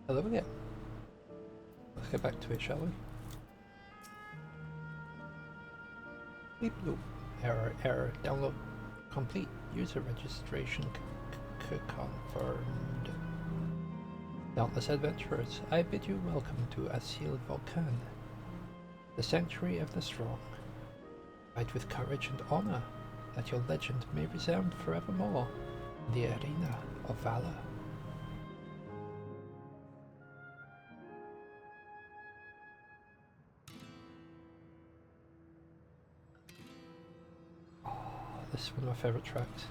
Hello again. Let's get back to it, shall we? Beep loop. Error. Download complete. User registration confirmed. Dauntless adventurers, I bid you welcome to Asil Volcan, the sanctuary of the strong. Fight with courage and honor, that your legend may resound forevermore in the arena of valor. Oh, this is one of my favorite tracks.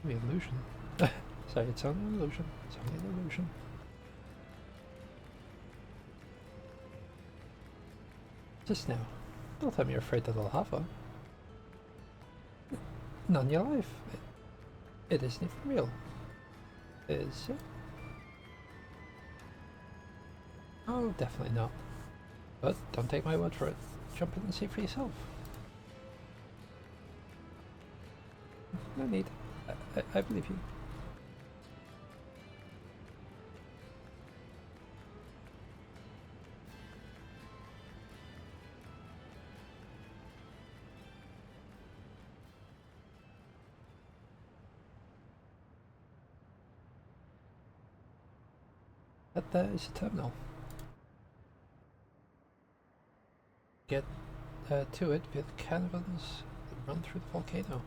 The illusion. Sorry, it's only an illusion. It's only an illusion. Just now. Don't tell me you're afraid of the lava. None in your life. It isn't even real. Is it? Oh, definitely not. But don't take my word for it. Jump in and see for yourself. No need. I believe you. That there is a terminal. Get to it via the caverns that run through the volcano.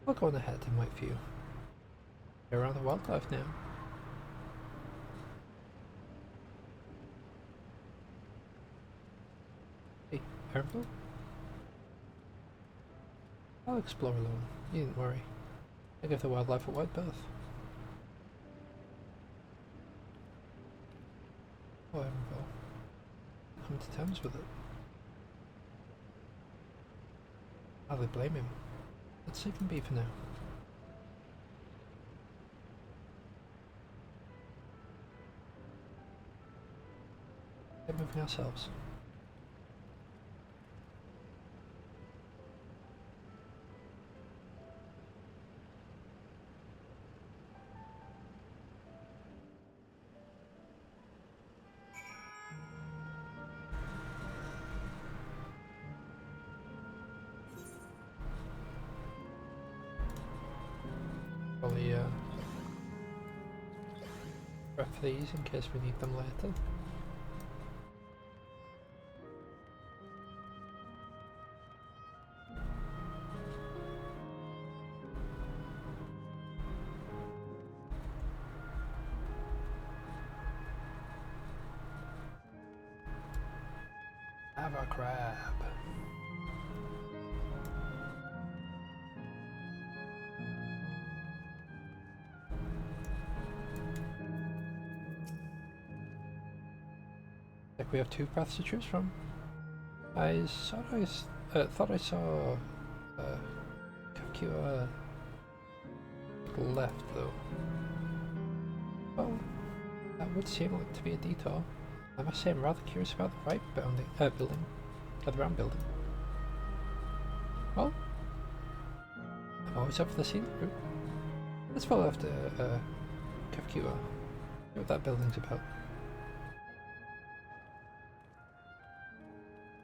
We'll go on ahead and wait for you. You're around the wildlife now. Hey, Aaronville? I'll explore alone. You needn't worry. I give the wildlife a wide berth. Oh, Aaronville. Come to terms with it. Hardly blame him. Let's leave him be for now. Get moving ourselves. Probably prep these in case we need them later. Have a crab. Like we have two paths to choose from. I thought I saw Kakua left though. Well, that would seem like to be a detour. I must say I'm rather curious about the right building, the round building. Well, I'm always up for the scenic route. Let's follow after Kakua. See what that building's about.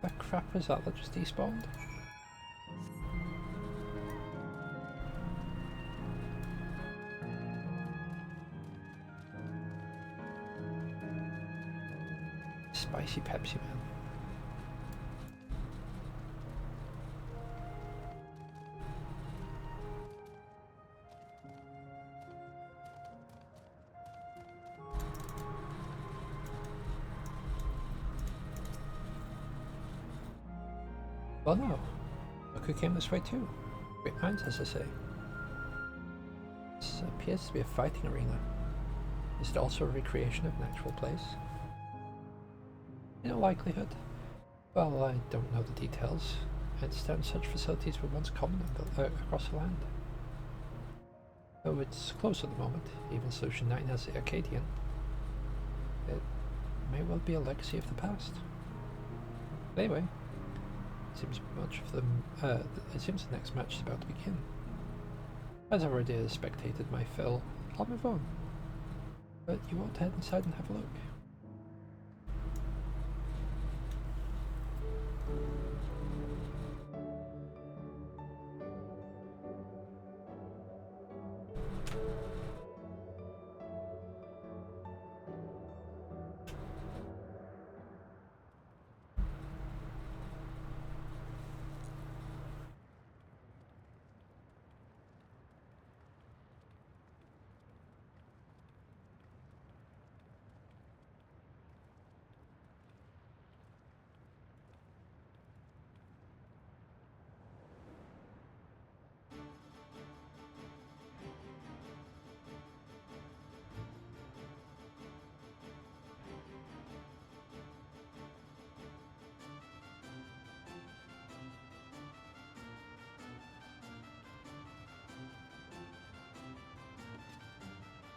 That crap was that just despawned? Spicy Pepsi Man. Well, no. Look who came this way too. Great minds, as I say. This appears to be a fighting arena. Is it also a recreation of an actual place? In all likelihood. Well, I don't know the details. I understand such facilities were once common across the land. Though it's closed at the moment, even Solution 9 has the Arcadian. It may well be a legacy of the past. Anyway, it seems the next match is about to begin. As I've already spectated my fill, I'll move on. But you won't head inside and have a look.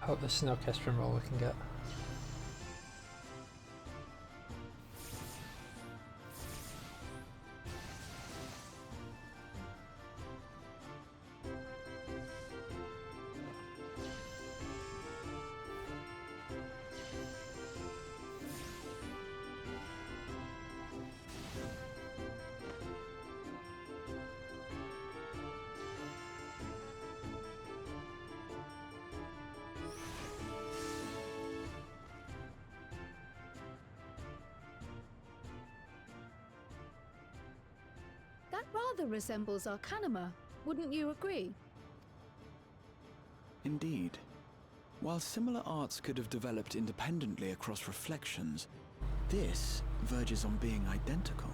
I hope this is an orchestral roll we can get. That rather resembles Arcanima, wouldn't you agree? Indeed. While similar arts could have developed independently across reflections, this verges on being identical.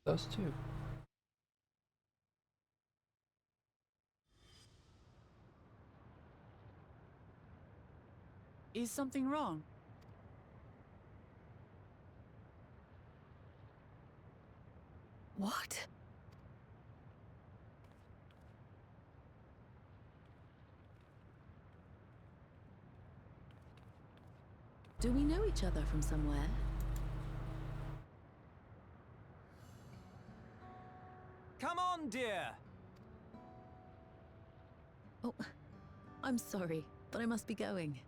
Those two. Is something wrong? What? Do we know each other from somewhere? Come on, dear! Oh, I'm sorry, but I must be going.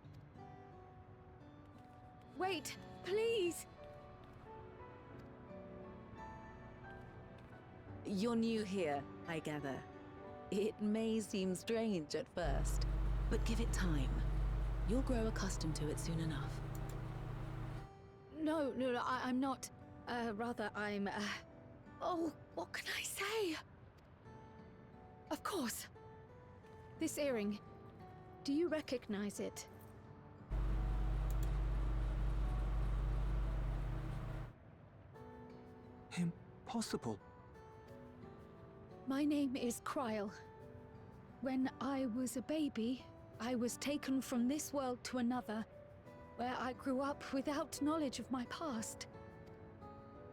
Wait, please! You're new here, I gather. It may seem strange at first, but give it time. You'll grow accustomed to it soon enough. No, I'm not. Rather, I'm, Oh, what can I say? Of course. This earring. Do you recognize it? Impossible. My name is Kryl. When I was a baby, I was taken from this world to another, where I grew up without knowledge of my past.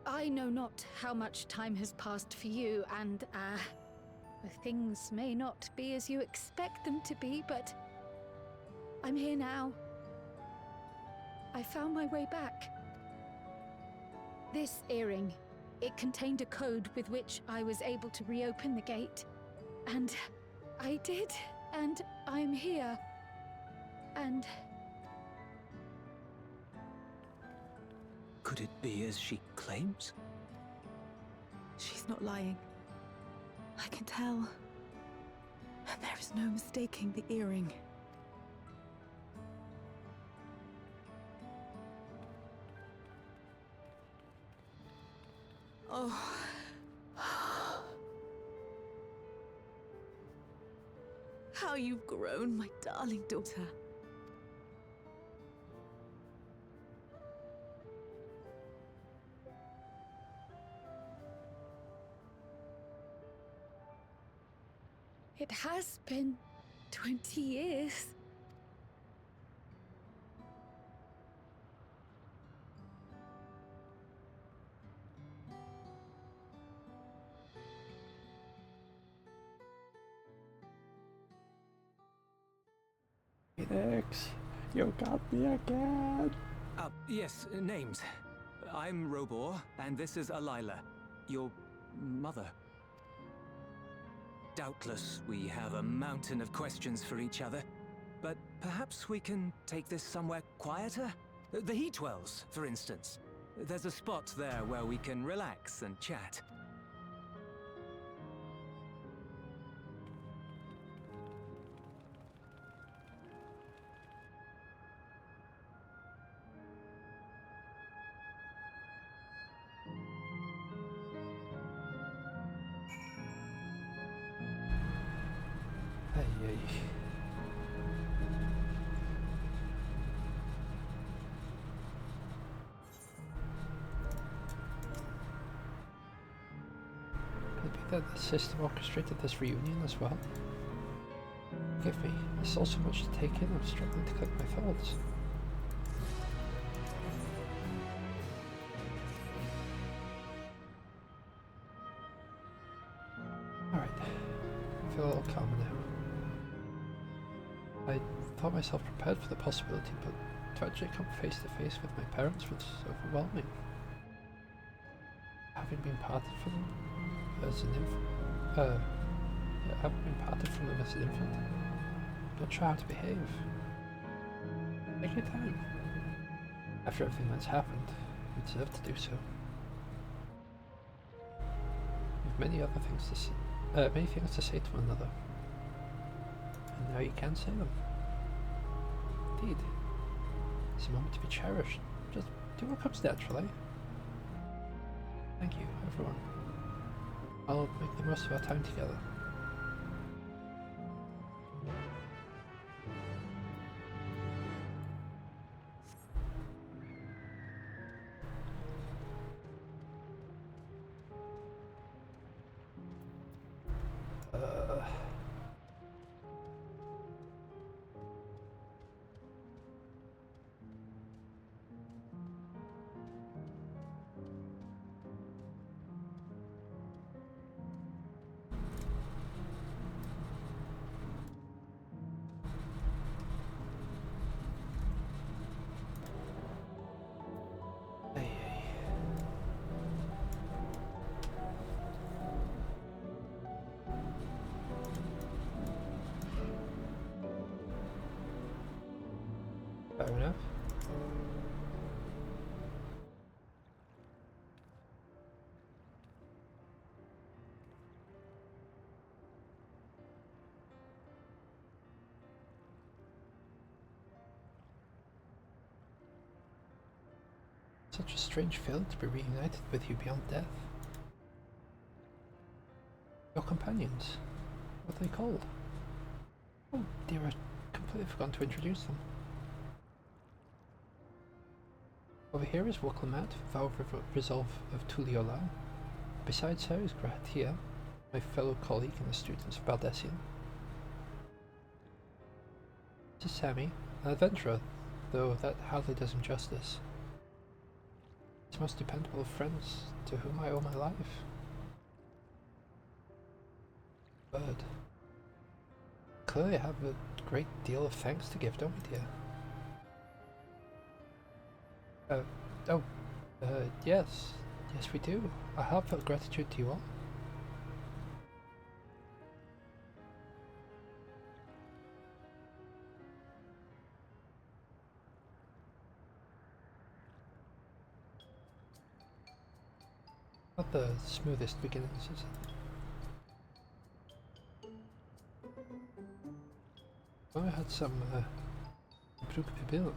I know not how much time has passed for you, and, things may not be as you expect them to be, but I'm here now. I found my way back. This earring, it contained a code with which I was able to reopen the gate. And I did, and I'm here. And... Could it be as she claims? She's not lying. I can tell. There is no mistaking the earring. Oh. How you've grown, my darling daughter. It has been 20 years. Phoenix, you got me again. Yes, names. I'm Robor, and this is Alila, your mother. Doubtless, we have a mountain of questions for each other, but perhaps we can take this somewhere quieter? The Heatwells, for instance. There's a spot there where we can relax and chat. Hey, hey. Could it be that the system orchestrated this reunion as well? Forgive me, there's still so much to take in, I'm struggling to collect my thoughts. Alright, I feel a little calmer now. I thought myself prepared for the possibility, but to actually come face to face with my parents was overwhelming. Having been parted from them as an infant, having been parted from them as an infant, I'm not sure how to behave. Take your time. After everything that's happened, you deserve to do so. You've many other things to say, many things to say to one another, and now you can say them. Indeed, it's a moment to be cherished. Just do what comes naturally. Thank you, everyone. I'll make the most of our time together. Fair enough. Such a strange feeling to be reunited with you beyond death. Your companions, what are they called? Oh dear, I completely forgot to introduce them. Over here is Wuklemat, Vow of Resolve of Tuliola. Besides her is Gratia, my fellow colleague and the students of Baldessian. This is Sammy, an adventurer, though that hardly does him justice. His most dependable of friends, to whom I owe my life. Bird. Clearly I have a great deal of thanks to give, don't we, dear? Yes. Yes, we do. I have felt gratitude to you all. Not the smoothest beginnings, is it? Oh, I had some, Brook Pibil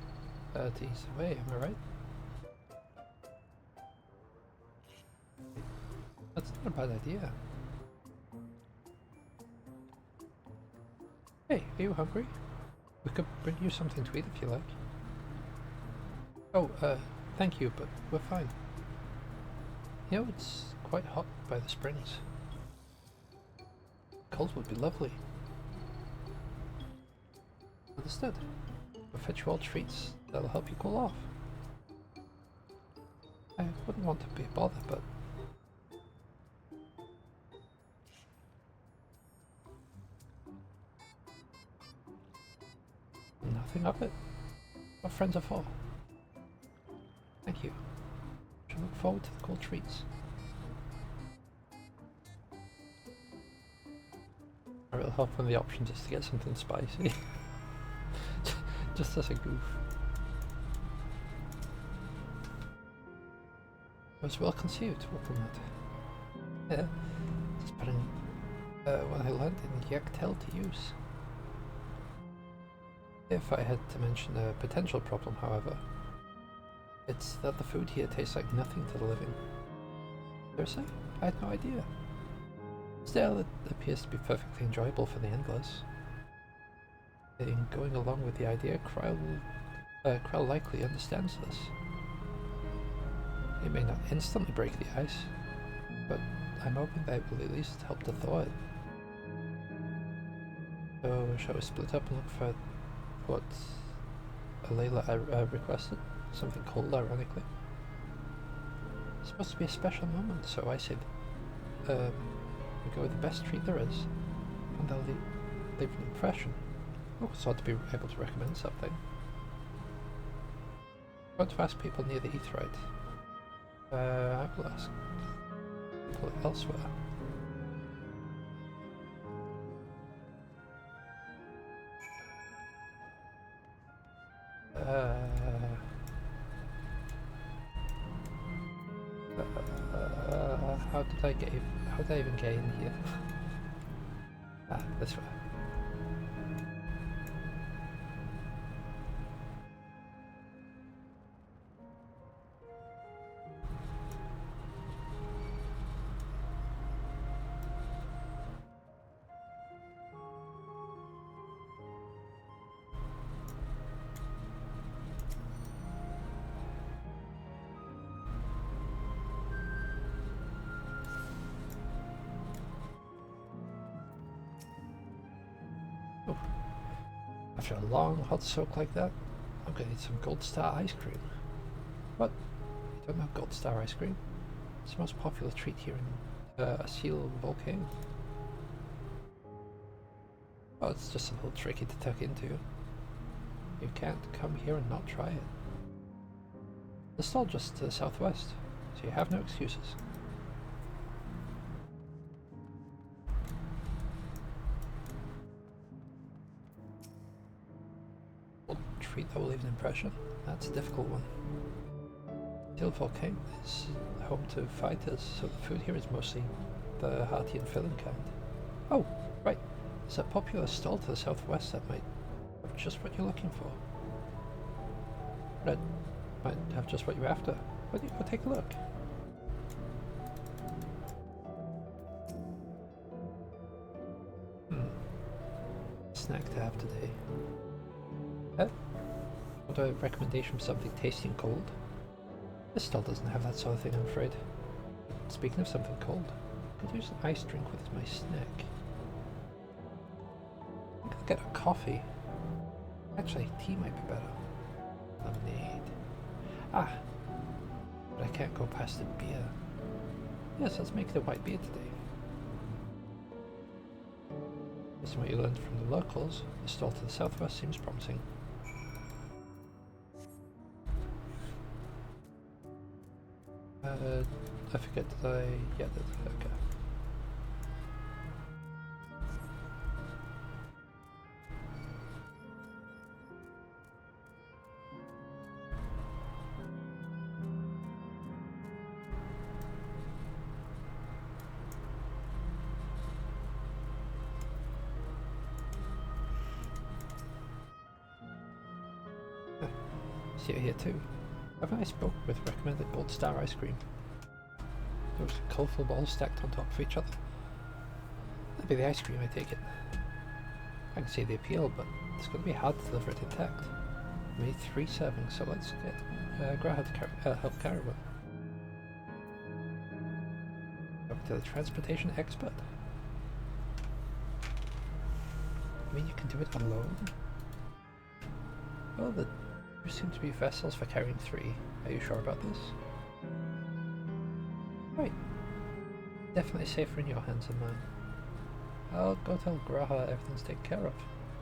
to ease away, am I right? It's not a bad idea. Hey, are you hungry? We could bring you something to eat if you like. Oh, thank you, but we're fine. You know, it's quite hot by the springs. Cold would be lovely. Understood. We'll fetch you all treats that'll help you cool off. I wouldn't want to be a bother, but... Nothing of it. What friends are for. Thank you. Shall look forward to the cool treats. I will help when the option is to get something spicy. Just as a goof. It was well conceived, welcome that. Yeah, just putting what I learned in Yektel to use. If I had to mention a potential problem, however, it's that the food here tastes like nothing to the living. Seriously? I had no idea. Still, it appears to be perfectly enjoyable for the Endless. In going along with the idea, Krell likely understands this. It may not instantly break the ice, but I'm hoping that it will at least help to thaw it. So, shall we split up and look for what Alayla requested? Something cold, ironically. It's supposed to be a special moment, so I said, we go with the best treat there is, and they'll leave an impression. Oh, it's odd to be able to recommend something. I want to ask people near the Aetheryte. I will ask people elsewhere. How did I even get in here? Ah, this way. After a long hot soak like that, I'm gonna need some Gold Star ice cream. What? You don't know Gold Star ice cream? It's the most popular treat here in Asile Volcane. Oh, it's just a little tricky to tuck into. You can't come here and not try it. The stall just to the southwest, so you have no excuses. Treat that will leave an impression. That's a difficult one. Asile Volcane is home to fighters, so the food here is mostly the hearty and filling kind. Oh, right. There's a popular stall to the southwest that might have just what you're looking for. That might have just what you're after. Why don't you go take a look? Snack to have today. Want a recommendation for something tasty and cold? This stall doesn't have that sort of thing, I'm afraid. Speaking of something cold, I could use an iced drink with my snack. I could get a coffee. Actually, tea might be better. Lemonade. Ah! But I can't go past the beer. Yes, let's make it a white beer today. Based on what you learned from the locals, the stall to the southwest seems promising. I forget that I... yeah, that's okay. See you here too. Have I spoke with recommended Gold Star ice cream? Those colourful balls stacked on top of each other. That'd be the ice cream, I take it. I can see the appeal, but it's going to be hard to deliver it intact. We need 3 servings, so let's get Graha to help carry one. Up to the transportation expert. I mean, you can do it alone. Well, there seem to be vessels for carrying 3. Are you sure about this? Right. Definitely safer in your hands than mine. I'll go tell Graha everything's taken care of.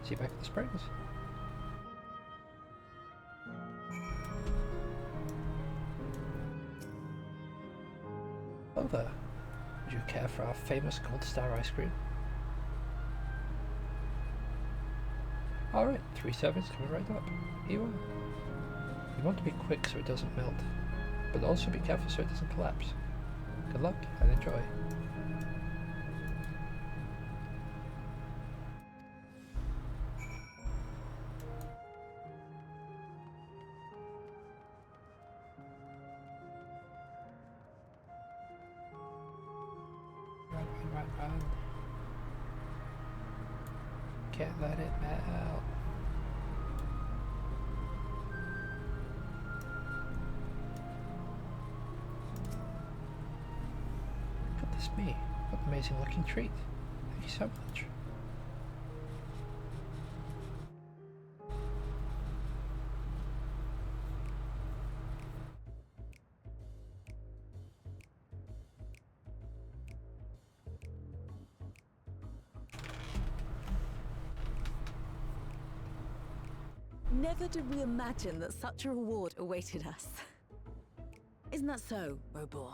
See you back at the springs. Hello there. Would you care for our famous Gold Star ice cream? Alright, 3 servings coming right up. Here you are. You want to be quick so it doesn't melt, but also be careful so it doesn't collapse. Good luck and enjoy. Run. Can't let it melt. Goodness me, what an amazing looking treat. Thank you so much. Never did we imagine that such a reward awaited us. Isn't that so, Robor?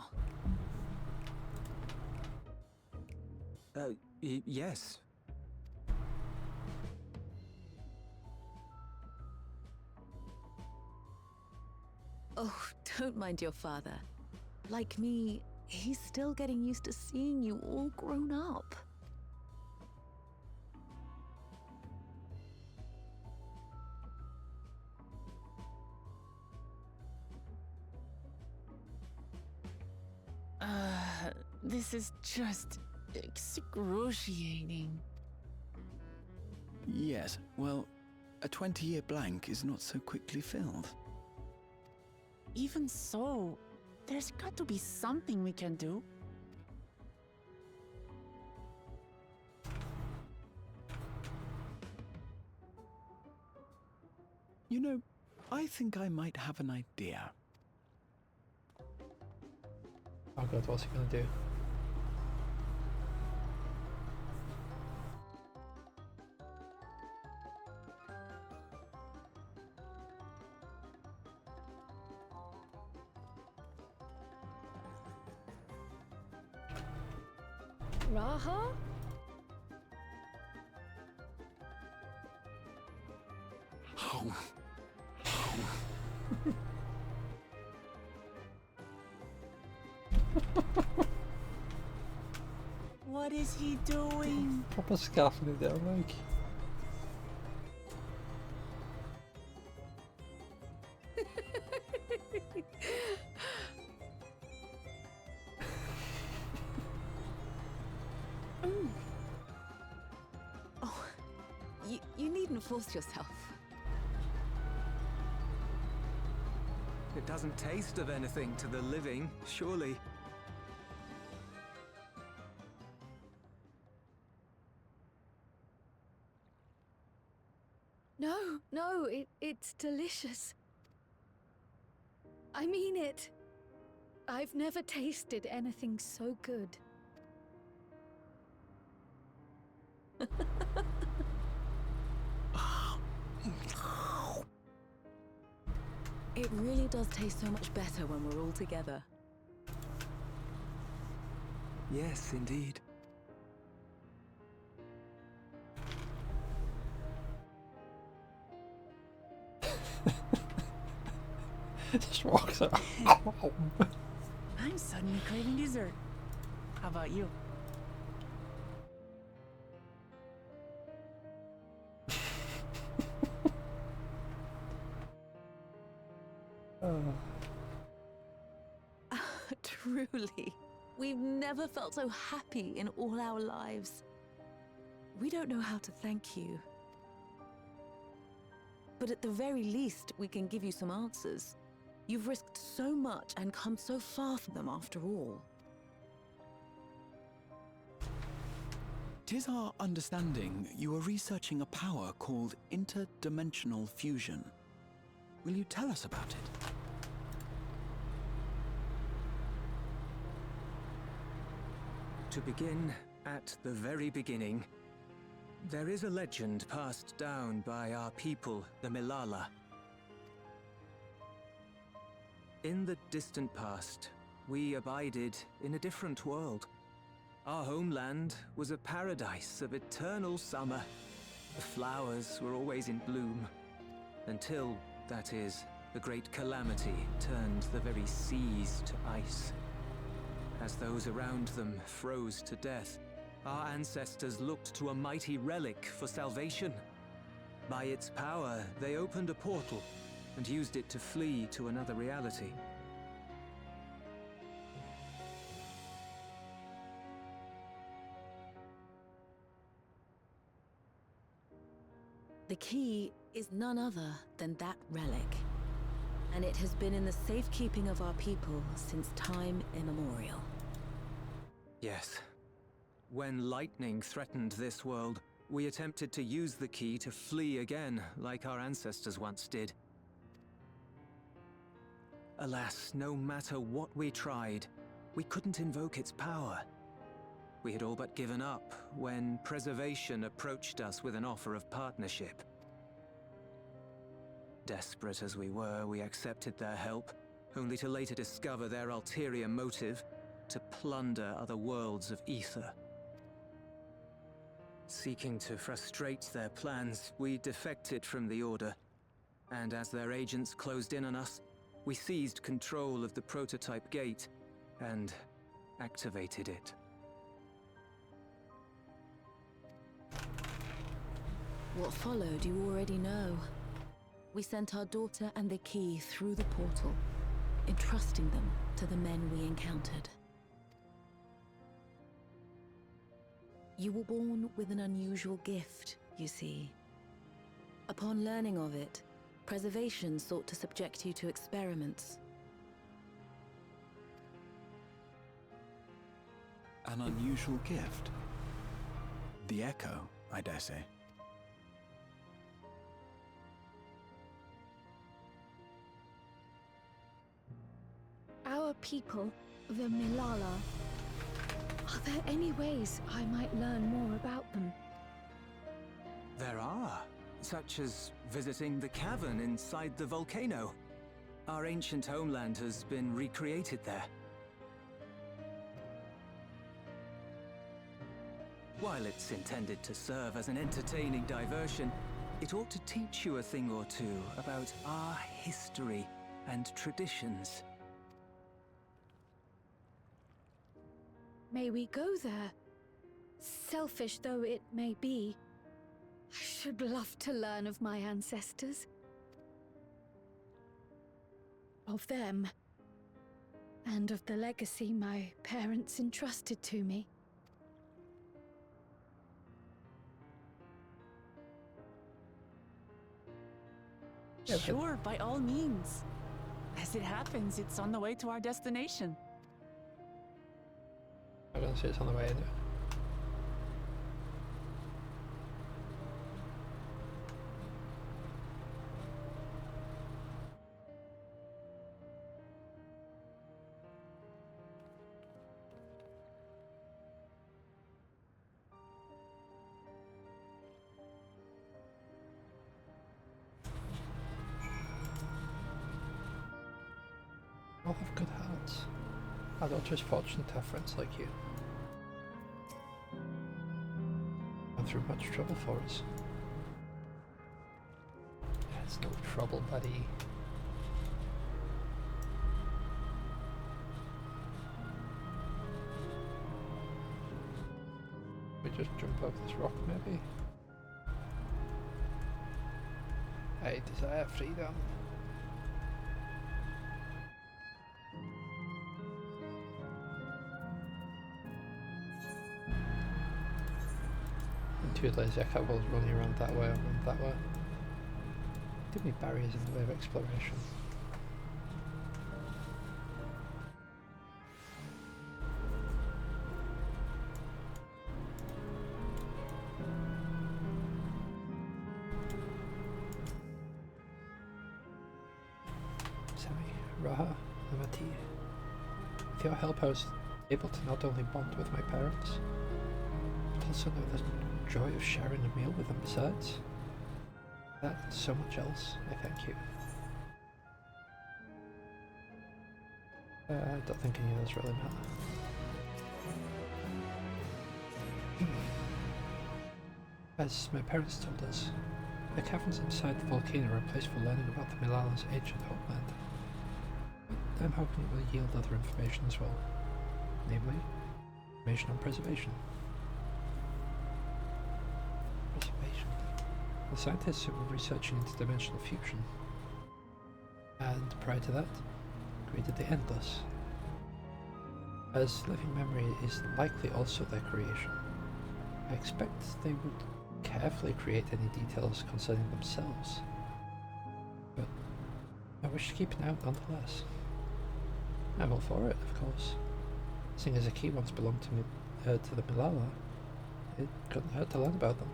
Yes. Oh, don't mind your father. Like me, he's still getting used to seeing you all grown up. This is just excruciating. Yes, well, a 20-year blank is not so quickly filled. Even so, there's got to be something we can do. You know, I think I might have an idea. Oh god, what's he gonna do? Raha? What is he doing? Proper scarfing it down, like. Oh, you needn't force yourself. It doesn't taste of anything to the living, surely. No, it's delicious. I mean it. I've never tasted anything so good. It really does taste so much better when we're all together. Yes, indeed. Just walks out. I'm suddenly craving dessert. How about you? Truly. We've never felt so happy in all our lives. We don't know how to thank you. But at the very least, we can give you some answers. You've risked so much and come so far from them after all. Tis our understanding you are researching a power called interdimensional fusion. Will you tell us about it? To begin at the very beginning, there is a legend passed down by our people, the Milala. In the distant past, we abided in a different world. Our homeland was a paradise of eternal summer. The flowers were always in bloom, until, that is, the great calamity turned the very seas to ice. As those around them froze to death, our ancestors looked to a mighty relic for salvation. By its power, they opened a portal and used it to flee to another reality. The key is none other than that relic. And it has been in the safekeeping of our people since time immemorial. Yes. When lightning threatened this world, we attempted to use the key to flee again, like our ancestors once did. Alas, no matter what we tried, we couldn't invoke its power. We had all but given up when Preservation approached us with an offer of partnership. Desperate as we were, we accepted their help, only to later discover their ulterior motive: to plunder other worlds of ether. Seeking to frustrate their plans, we defected from the Order, and as their agents closed in on us, we seized control of the prototype gate and activated it. What followed you already know. We sent our daughter and the key through the portal, entrusting them to the men we encountered. You were born with an unusual gift, you see. Upon learning of it, Preservation sought to subject you to experiments. An unusual gift? The Echo, I dare say. Our people, the Milala. Are there any ways I might learn more about them? There are, such as visiting the cavern inside the volcano. Our ancient homeland has been recreated there. While it's intended to serve as an entertaining diversion, it ought to teach you a thing or two about our history and traditions. May we go there? Selfish though it may be, I should love to learn of my ancestors. Of them. And of the legacy my parents entrusted to me. Yeah, Sure, by all means. As it happens, it's on the way to our destination. I don't see it's on the way anyway. All have good hearts. Our daughter is fortunate to have friends like you. Gone through much trouble for us. It's no trouble, buddy. We just jump over this rock, maybe? I desire freedom. too lazy, I can't bother running around that way or run that way. Too many barriers in the way of exploration. Raha, Amati. With your help I was able to not only bond with my parents, but also know the joy of sharing a meal with them besides. That and so much else, I thank you. I don't think any of those really matter. As my parents told us, the caverns inside the volcano are a place for learning about the Milala's ancient homeland. I'm hoping it will yield other information as well, namely, information on preservation. Preservation. The scientists who were researching interdimensional fusion, and prior to that, created the Endless. As living memory is likely also their creation, I expect they would carefully create any details concerning themselves, but I wish to keep an eye out nonetheless. I'm all for it, of course. Seeing as the key once belonged to me, to the Milala, it couldn't hurt to learn about them.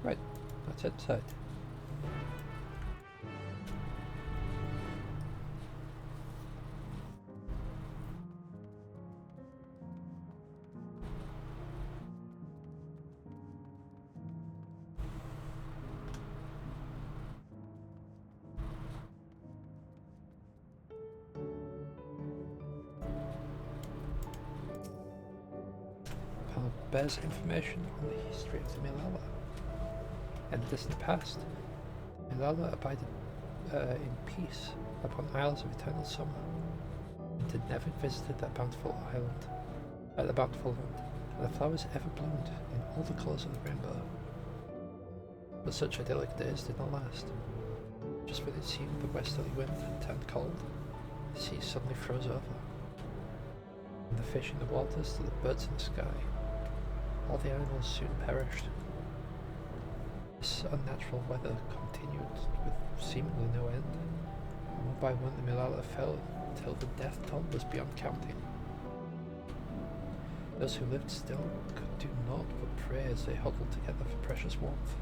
Right, let's head inside. Bears information on the history of the Milala. In the distant past, Milala abided in peace upon isles of eternal summer, and had never visited that bountiful island, the bountiful land, and the flowers ever bloomed in all the colours of the rainbow. But such idyllic days did not last. Just when it seemed the westerly wind had turned cold, the sea suddenly froze over. From the fish in the waters to the birds in the sky, all the animals soon perished. This unnatural weather continued with seemingly no end, and one by one the Milala fell until the death toll was beyond counting. Those who lived still could do naught but pray as they huddled together for precious warmth.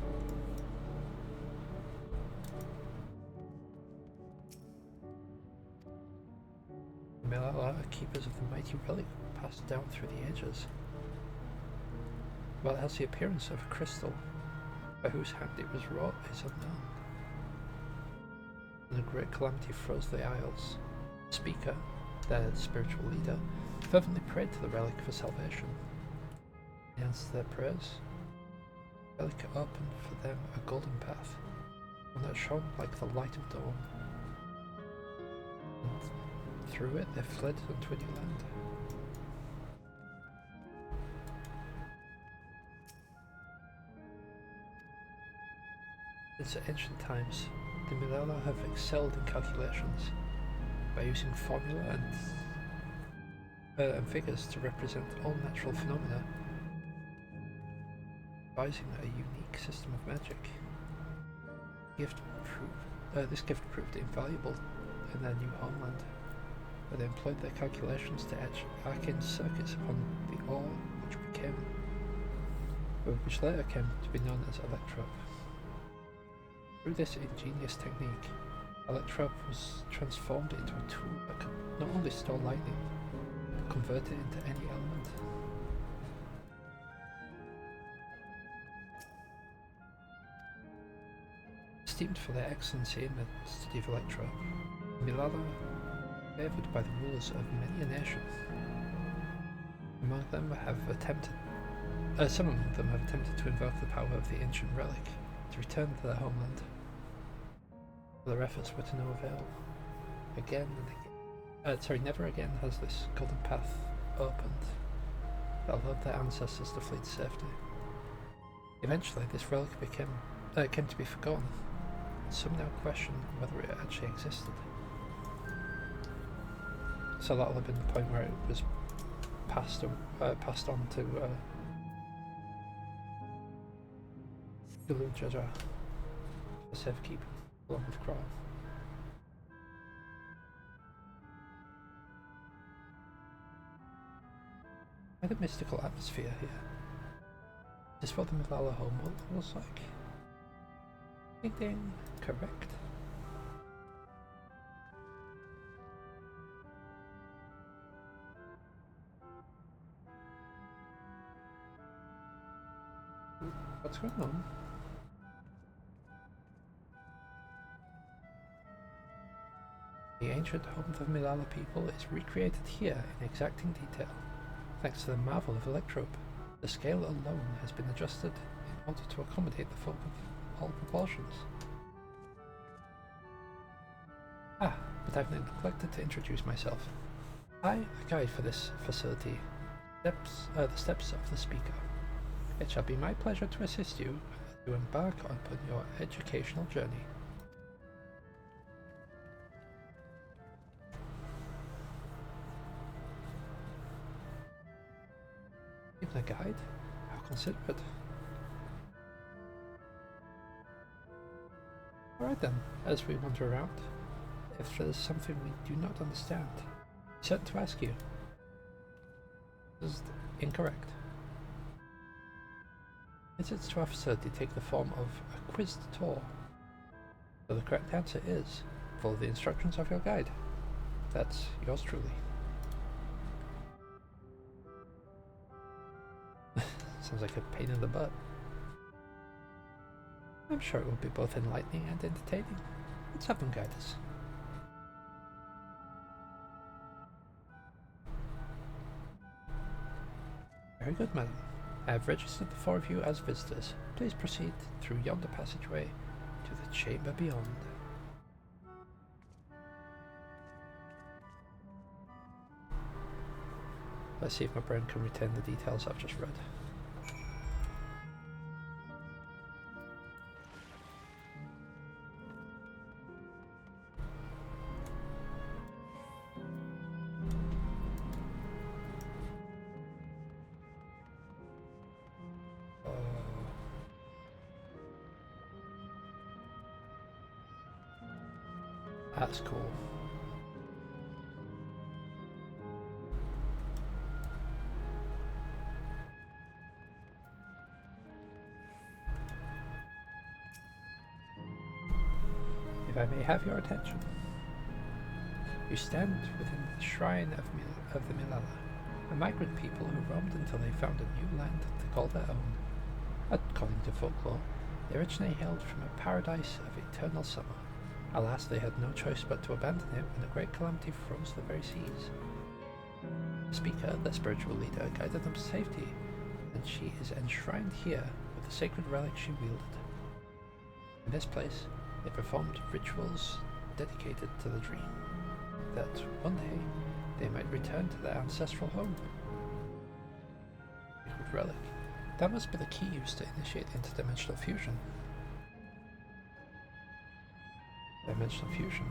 The Milala are keepers of the mighty relic passed down through the ages. While it has the appearance of a crystal, by whose hand it was wrought is unknown. When a great calamity froze the isles, the speaker, their spiritual leader, fervently prayed to the relic for salvation. In answer to their prayers, the relic opened for them a golden path, one that shone like the light of dawn. And through it they fled unto a new land. Since ancient times, the Milala have excelled in calculations by using formula and figures to represent all natural phenomena, devising a unique system of magic. This gift proved invaluable in their new homeland, where they employed their calculations to etch arcane circuits upon the ore which later came to be known as Electrope. Through this ingenious technique, Electrope was transformed into a tool that could not only store lightning, but convert it into any element. Esteemed for their excellency in the study of Electrope, Milala are favoured by the rulers of many a nation. Some of them have attempted to invoke the power of the ancient relic to return to their homeland. Their efforts were to no avail. Never again has this golden path opened that allowed their ancestors to flee to safety. Eventually, this relic came to be forgotten. Some now question whether it actually existed. So that'll have been the point where it was passed on to Gulu Jaja. For safekeeping, along with Kral. Quite a mystical atmosphere here. Is this what the Milala homeworld looks like? Ding ding, correct. What's going on? The ancient home of the Milala people is recreated here in exacting detail, thanks to the marvel of Electrope. The scale alone has been adjusted in order to accommodate the folk of all proportions. Ah, but I've neglected to introduce myself. I, a guide for this facility, the steps of the speaker. It shall be my pleasure to assist you as you embark upon your educational journey. Even a guide? How considerate. Alright then, as we wander around, if there's something we do not understand, be certain to ask you. This is incorrect. Visits to our facility take the form of a quiz tour. So the correct answer is, follow the instructions of your guide. That's yours truly. Sounds like a pain in the butt. I'm sure it will be both enlightening and entertaining. Let's have them guide us. Very good, madam. I have registered the 4 of you as visitors. Please proceed through yonder passageway to the chamber beyond. Let's see if my brain can retain the details I've just read. That's cool. If I may have your attention. You stand within the shrine of the Milala, a migrant people who roamed until they found a new land to call their own. According to folklore, they originally hailed from a paradise of eternal summer. Alas, they had no choice but to abandon it when a great calamity froze the very seas. The speaker, their spiritual leader, guided them to safety, and she is enshrined here with the sacred relic she wielded. In this place, they performed rituals dedicated to the dream, that one day they might return to their ancestral home. Sacred relic. That must be the key used to initiate interdimensional fusion. Dimensional fusion.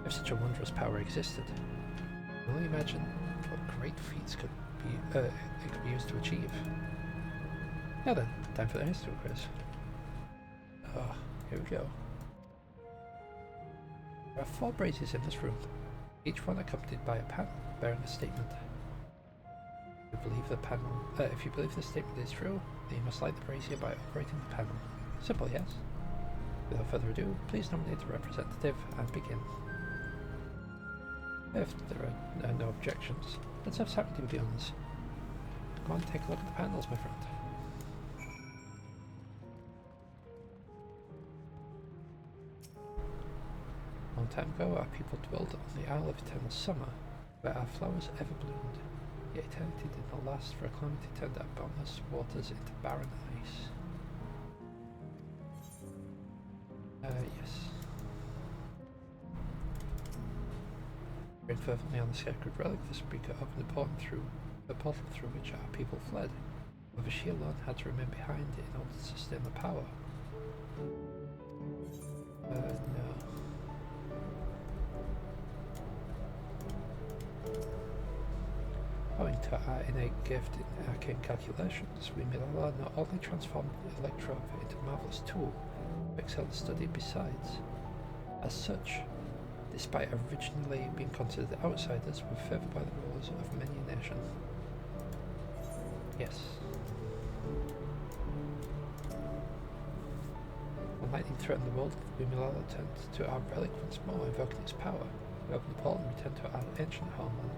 If such a wondrous power existed, you can only imagine what great feats it could be used to achieve. Now then, time for the history quiz. Here we go. There are 4 braziers in this room, each one accompanied by a panel bearing a statement. If you believe the statement is true, then you must light the brazier by operating the panel. Simple, yes? Without further ado, please nominate a representative and begin. If there are no objections, let's have something to do with the honors. Come on, take a look at the panels, my friend. A long time ago, our people dwelled on the Isle of Eternal Summer, where our flowers ever bloomed. Yet eternity did not last, for a calamity turned our boundless waters into barren ice. Yes. Praying fervently on the sacred relic, the speaker opened a portal through which our people fled. However, she alone had to remain behind in order to sustain the power. No. Owing to our innate gift in arcane calculations, we Milala not only transformed Electrove into a marvelous tool, but excelled study besides. As such, despite originally being considered outsiders, we're favoured by the rulers of many a nation. Yes. When lightning threatened the world, we Milala turned to our relic once more, invoking its power. We opened the portal and returned to our ancient homeland.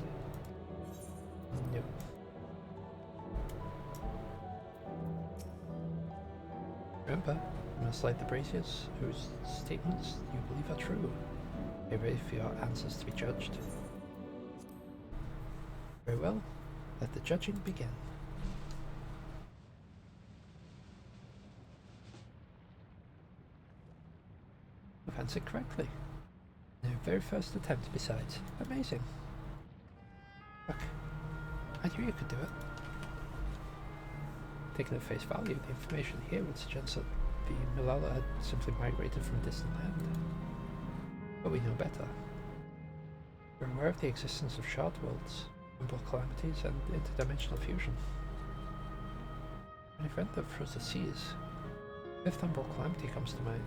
Nope. Remember, you must light the braziers whose statements you believe are true. Be ready for your answers to be judged. Very well, let the judging begin. You've answered correctly. In your very first attempt, besides. Amazing. Look, I knew you could do it. Taken at face value, the information here would suggest that the Milala had simply migrated from a distant land. But we know better. We're aware of the existence of shard worlds, umbral calamities, and interdimensional fusion. An event that froze the seas. Fifth umbral calamity comes to mind,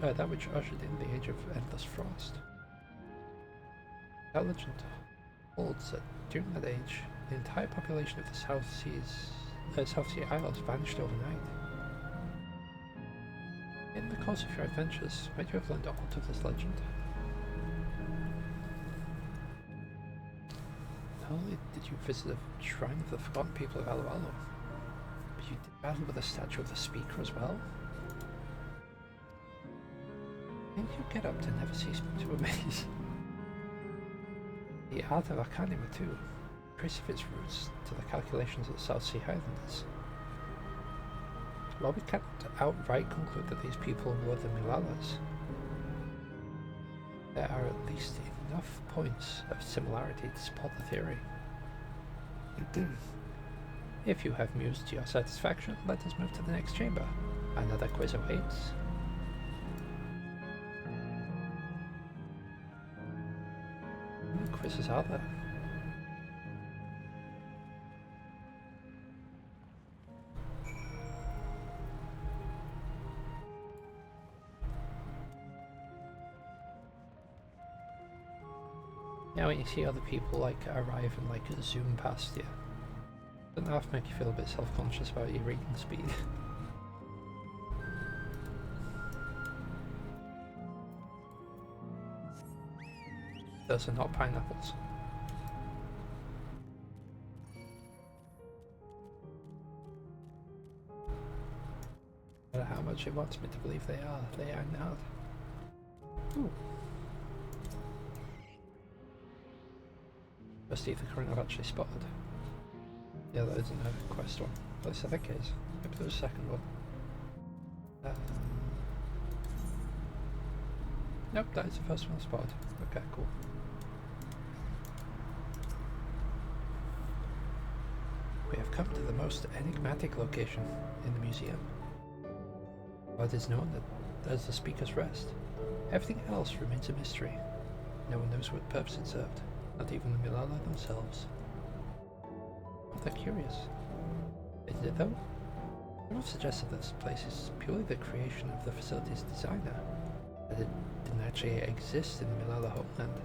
that which ushered in the age of endless frost. That legend holds that during that age, the entire population of the South Sea Isles vanished overnight. In the course of your adventures, might you have learned aught of this legend? Not only did you visit the shrine of the forgotten people of Alualo, but you did battle with a statue of the Speaker as well? Things you get up to never cease to amaze. The art of Arcanima, too, traces its roots to the calculations of the South Sea Highlanders. While we can't outright conclude that these people were the Milalas, there are at least enough points of similarity to support the theory. If you have mused to your satisfaction, let us move to the next chamber. Another quiz awaits. How many quizzes are there? Now when you see other people like arrive and like zoom past you, doesn't that make you feel a bit self-conscious about your reading speed? Those are not pineapples. No matter how much it wants me to believe they are not. Ooh. Let's see if the current I've actually spotted. Yeah, that isn't a quest one. At least I think it is. Maybe there's a second one. Nope, that is the first one I spotted. Okay, cool. We have come to the most enigmatic location in the museum. While it is known that there's the Speaker's Rest, everything else remains a mystery. No one knows what purpose it served. Not even the Milala themselves. But they're curious. Isn't it though? Everyone suggested that this place is purely the creation of the facility's designer, that it didn't actually exist in the Milala homeland.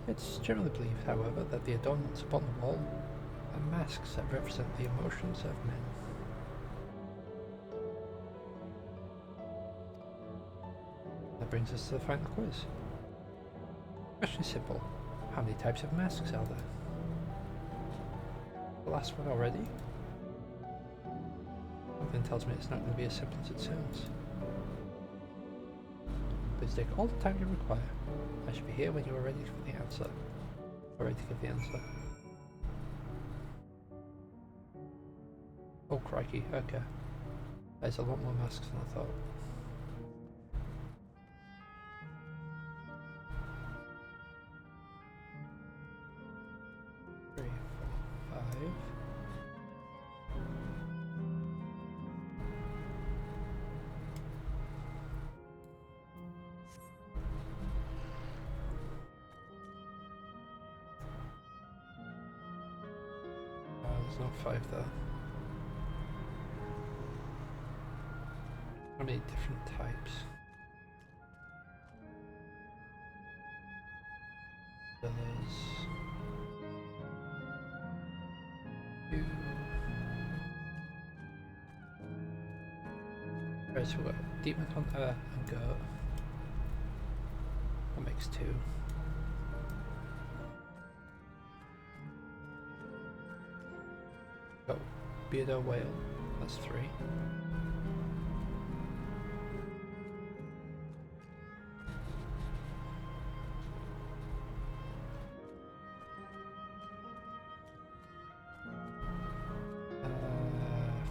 It's generally believed, however, that the adornments upon the wall are masks that represent the emotions of men. That brings us to the final quiz. Question is simple. How many types of masks are there? The last one already? Something tells me it's not going to be as simple as it sounds. Please take all the time you require. I should be here when you are ready for the answer. Or ready to give the answer. Oh crikey, okay. There's a lot more masks than I thought. not 5 there. How many different types? There's 2. Right, so we've got Demon Hunter and Goat. That makes 2. Got Beardo Whale, that's 3.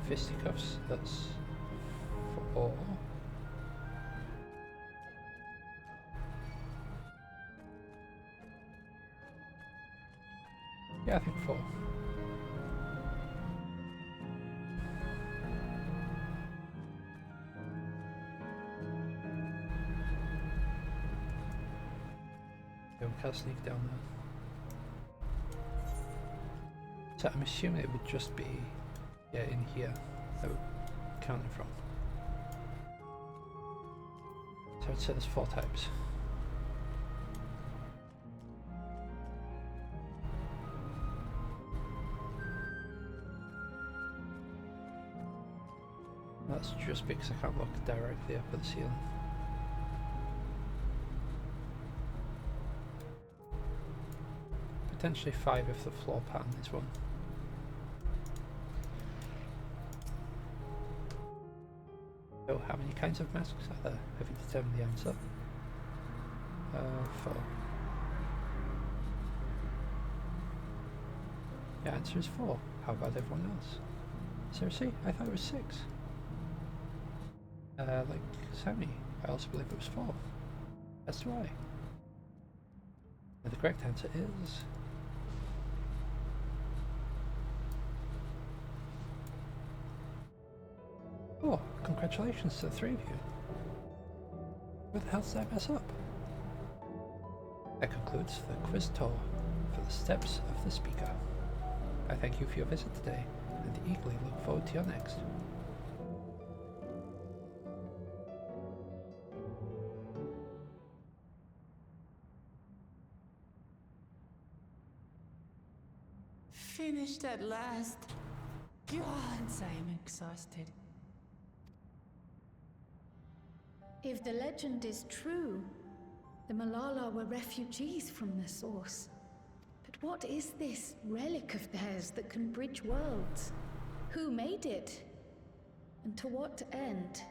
Fisticuffs, that's 4. Yeah, I think 4. Yeah, we can't sneak down there. So I'm assuming it would just be, yeah, in here that we're counting from. So I'd say there's 4 types. That's just because I can't look directly up at the ceiling. Potentially 5 if the floor pattern is 1. So how many kinds of masks are there? Have you determined the answer? 4. The answer is 4. How about everyone else? Seriously? I thought it was 6. Like Sammy, I also believe it was 4. That's why. And the correct answer is... Oh, congratulations to the 3 of you. Where the hell did I mess up? That concludes the quiz tour for the steps of the speaker. I thank you for your visit today, and eagerly look forward to your next. Finished at last. God, I'm exhausted. If the legend is true, the Malala were refugees from the Source. But what is this relic of theirs that can bridge worlds? Who made it? And to what end?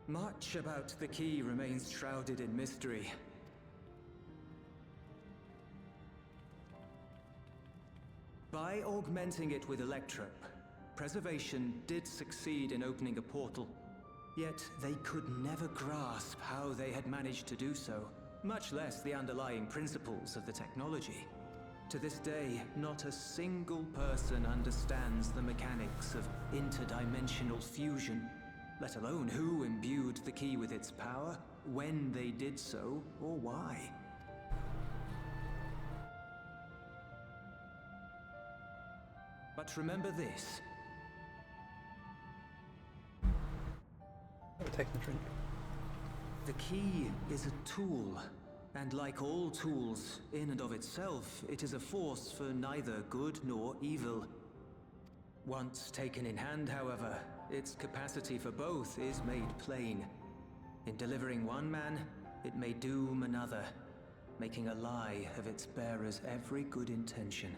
Much about the key remains shrouded in mystery. By augmenting it with Electrope, Preservation did succeed in opening a portal. Yet they could never grasp how they had managed to do so, much less the underlying principles of the technology. To this day, not a single person understands the mechanics of interdimensional fusion, let alone who imbued the key with its power, when they did so, or why. But remember this. I'll take the drink. The key is a tool, and like all tools, in and of itself, it is a force for neither good nor evil. Once taken in hand, however, its capacity for both is made plain. In delivering one man, it may doom another, making a lie of its bearer's every good intention.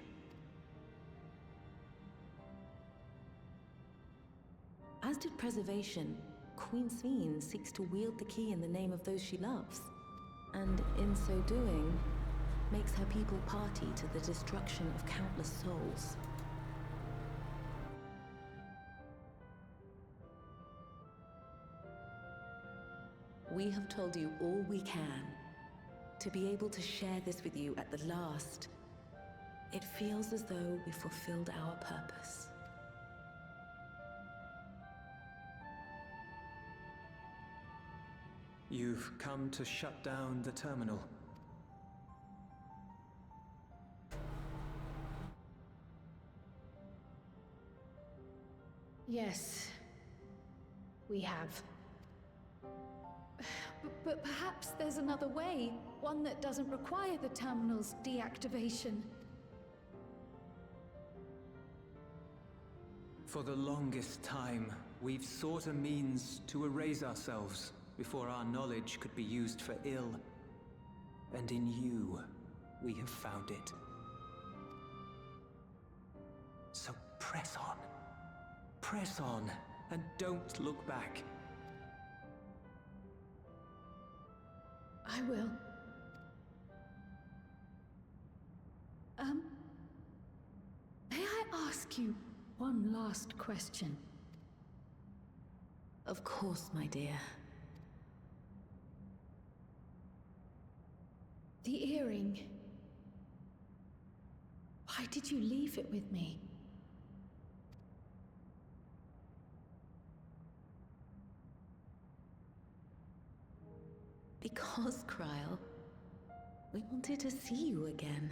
As did Preservation, Queen Sveen seeks to wield the key in the name of those she loves, and in so doing, makes her people party to the destruction of countless souls. We have told you all we can. To be able to share this with you at the last, it feels as though we fulfilled our purpose. You've come to shut down the terminal. Yes, we have. But perhaps there's another way, one that doesn't require the terminal's deactivation. For the longest time, we've sought a means to erase ourselves before our knowledge could be used for ill. And in you, we have found it. So press on. Press on, and don't look back. I will. May I ask you one last question? Of course, my dear. The earring. Why did you leave it with me? Because, Kryl, we wanted to see you again.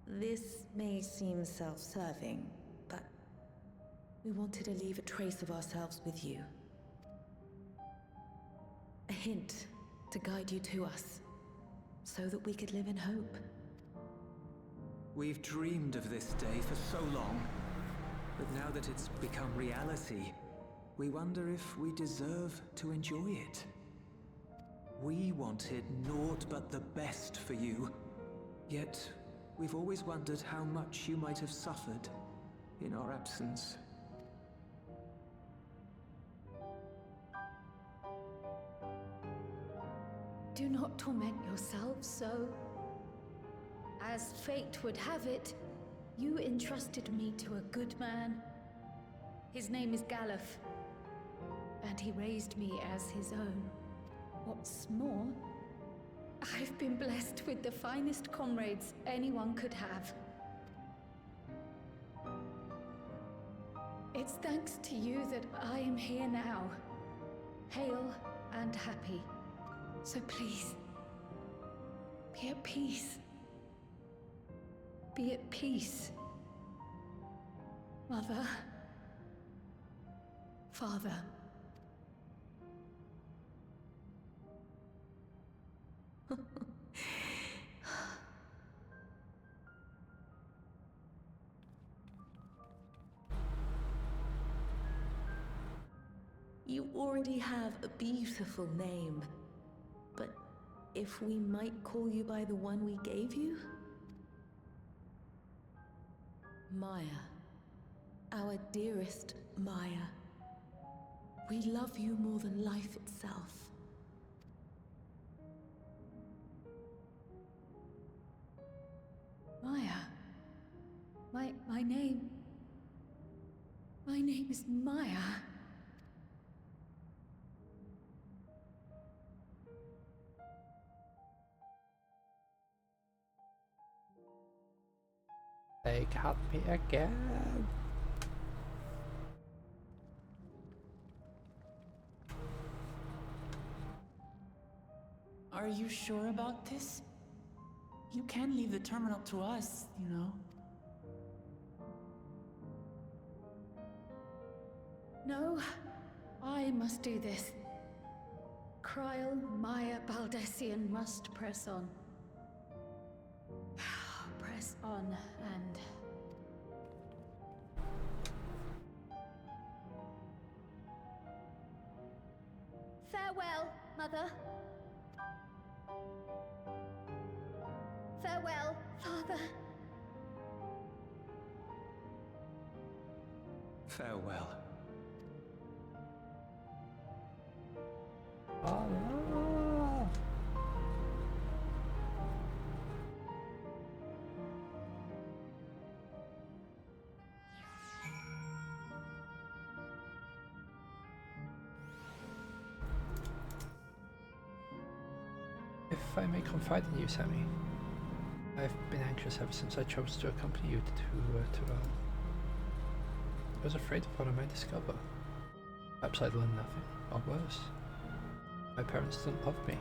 This may seem self-serving, but we wanted to leave a trace of ourselves with you. A hint to guide you to us, so that we could live in hope. We've dreamed of this day for so long, but now that it's become reality, we wonder if we deserve to enjoy it. We wanted naught but the best for you, yet we've always wondered how much you might have suffered in our absence. Do not torment yourselves so. As fate would have it, you entrusted me to a good man. His name is Galuf, and he raised me as his own. What's more, I've been blessed with the finest comrades anyone could have. It's thanks to you that I am here now, hale and happy. So please, be at peace. Be at peace. Mother. Father. You already have a beautiful name, but if we might call you by the one we gave you? Maya. Our dearest Maya. We love you more than life itself. Maya. My name... My name is Maya. They got me again. Are you sure about this? You can leave the terminal to us, you know. No, I must do this. Kryl Maya Baldesion must press on. Press on and... Farewell, Mother. Farewell, Father. Farewell. Oh, if I may confide in you, Sammy, I've been anxious ever since I chose to accompany you to I was afraid of what I might discover. Perhaps I'd learn nothing, or worse. My parents didn't love me.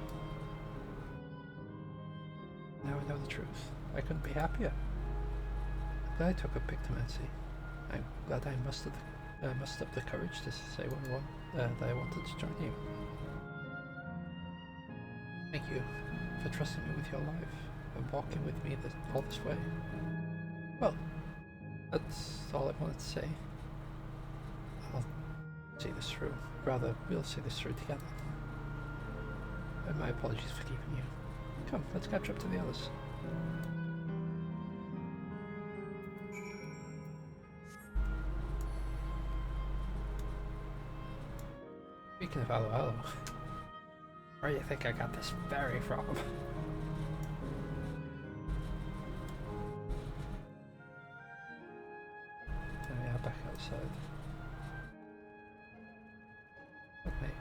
Now I know the truth. I couldn't be happier. glad I took up pictomancy. I'm glad I mustered up the courage to say that I wanted to join you. Thank you for trusting me with your life and walking with me all this way. Well, that's all I wanted to say. I'll see this through. Rather, we'll see this through together. And my apologies for keeping you. Come, let's catch up to the others. Speaking of Alo Alo, where do you think I got this berry from? Oh yeah, back outside. Okay.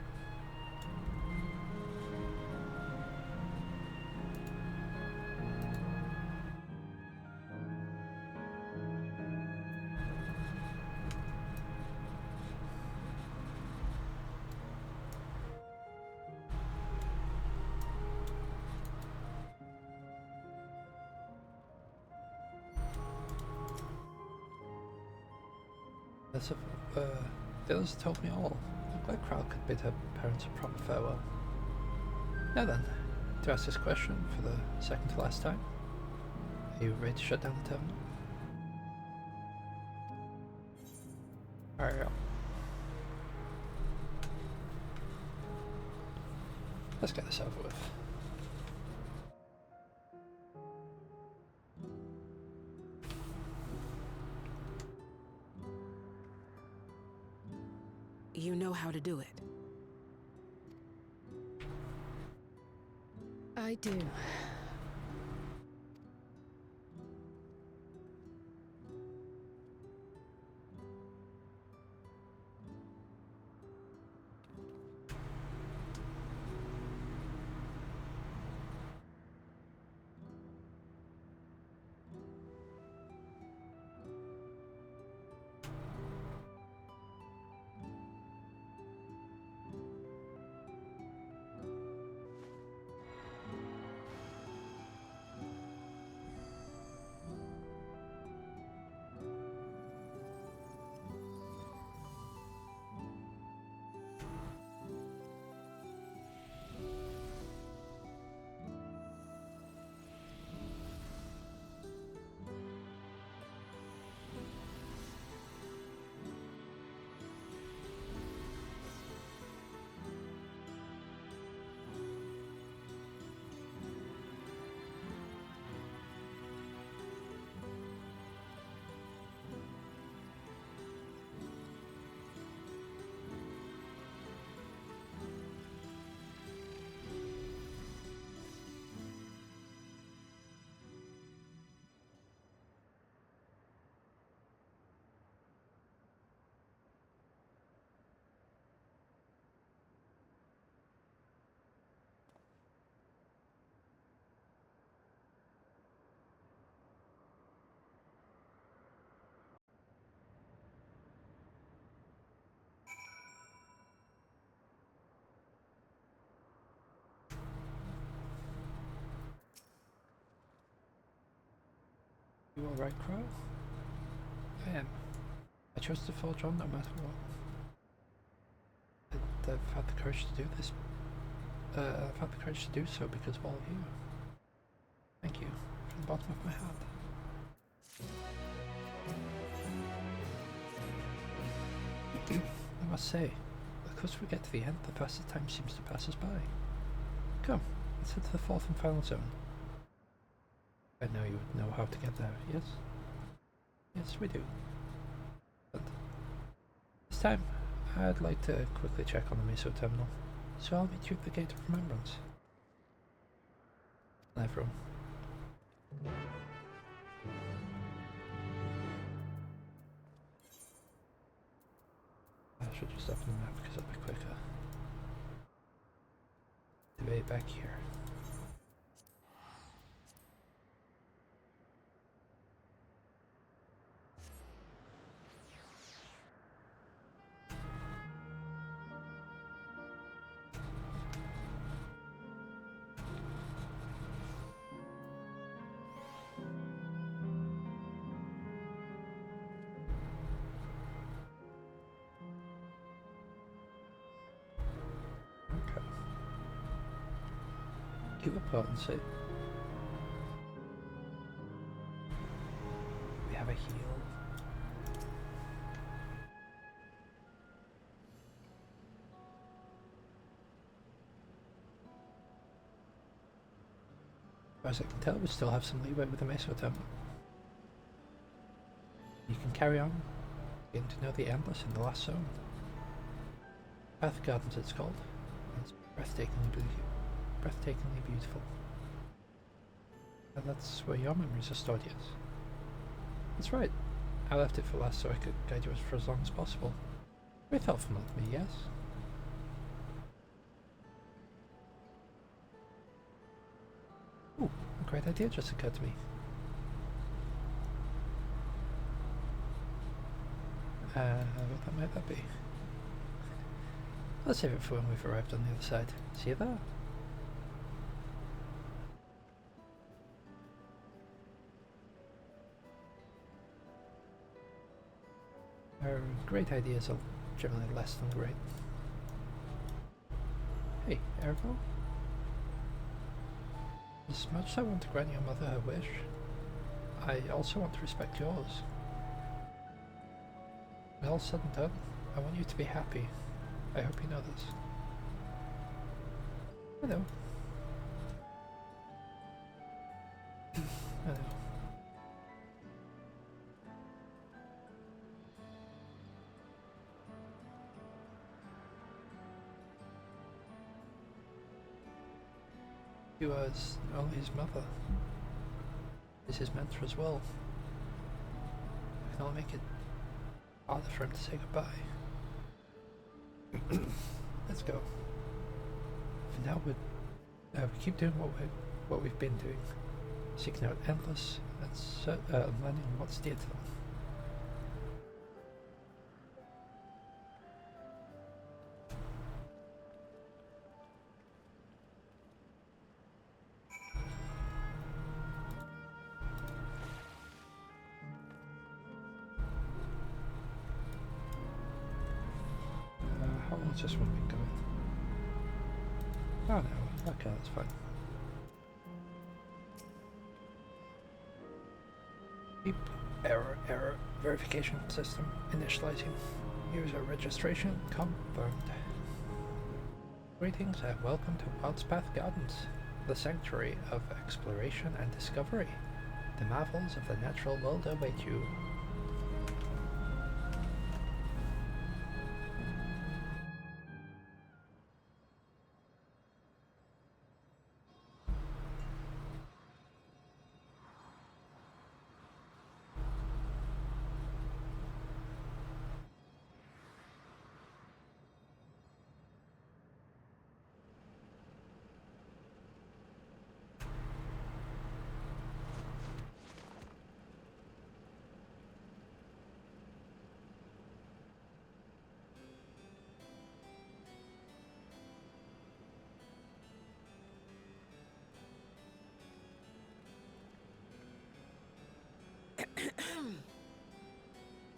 The others told me all. I'm glad Krile could bid her parents a proper farewell. Now then, to ask this question for the second to last time, are you ready to shut down the terminal? Alright. Let's get this over with. You know how to do it. I do. You alright, Krile? I am. I chose to forge on no matter what. I've had the courage to do this. I've had the courage to do so because of all of you. Thank you, from the bottom of my heart. I must say, the closer we get to the end, the faster time seems to pass us by. Come, let's head to the fourth and final zone. I know you would know how to get there, yes? Yes, we do. But this time, I'd like to quickly check on the Meso terminal, so I'll meet you at the Gate of Remembrance. Everyone. I should just open the map because it'll be quicker. Debate back here. Pure potency. We have a heal. As I can tell, we still have some leeway with the Mesotum. You can carry on getting to know the Endless in the last zone. Path Gardens it's called. It's breathtakingly beautiful. And that's where your memories are stored, yes. That's right. I left it for last so I could guide you for as long as possible. Very thoughtful of me, yes? Ooh, a great idea just occurred to me. What might that be? Let's save it for when we've arrived on the other side. See you there. Great ideas are generally less than great. Hey, Erebor? As much as I want to grant your mother her wish, I also want to respect yours. When all said and done, I want you to be happy. I hope you know this. I know. I know. He was only his mother. Is his mentor as well. I can only make it harder for him to say goodbye. Let's go. For now, we keep doing what we've been doing, seeking out Endless and learning what's dear to them. How long's this one been going? Oh no, okay, that's fine. Beep. Error. Verification system initializing. User registration confirmed. Greetings and welcome to Wildspath Gardens, the sanctuary of exploration and discovery. The marvels of the natural world await you.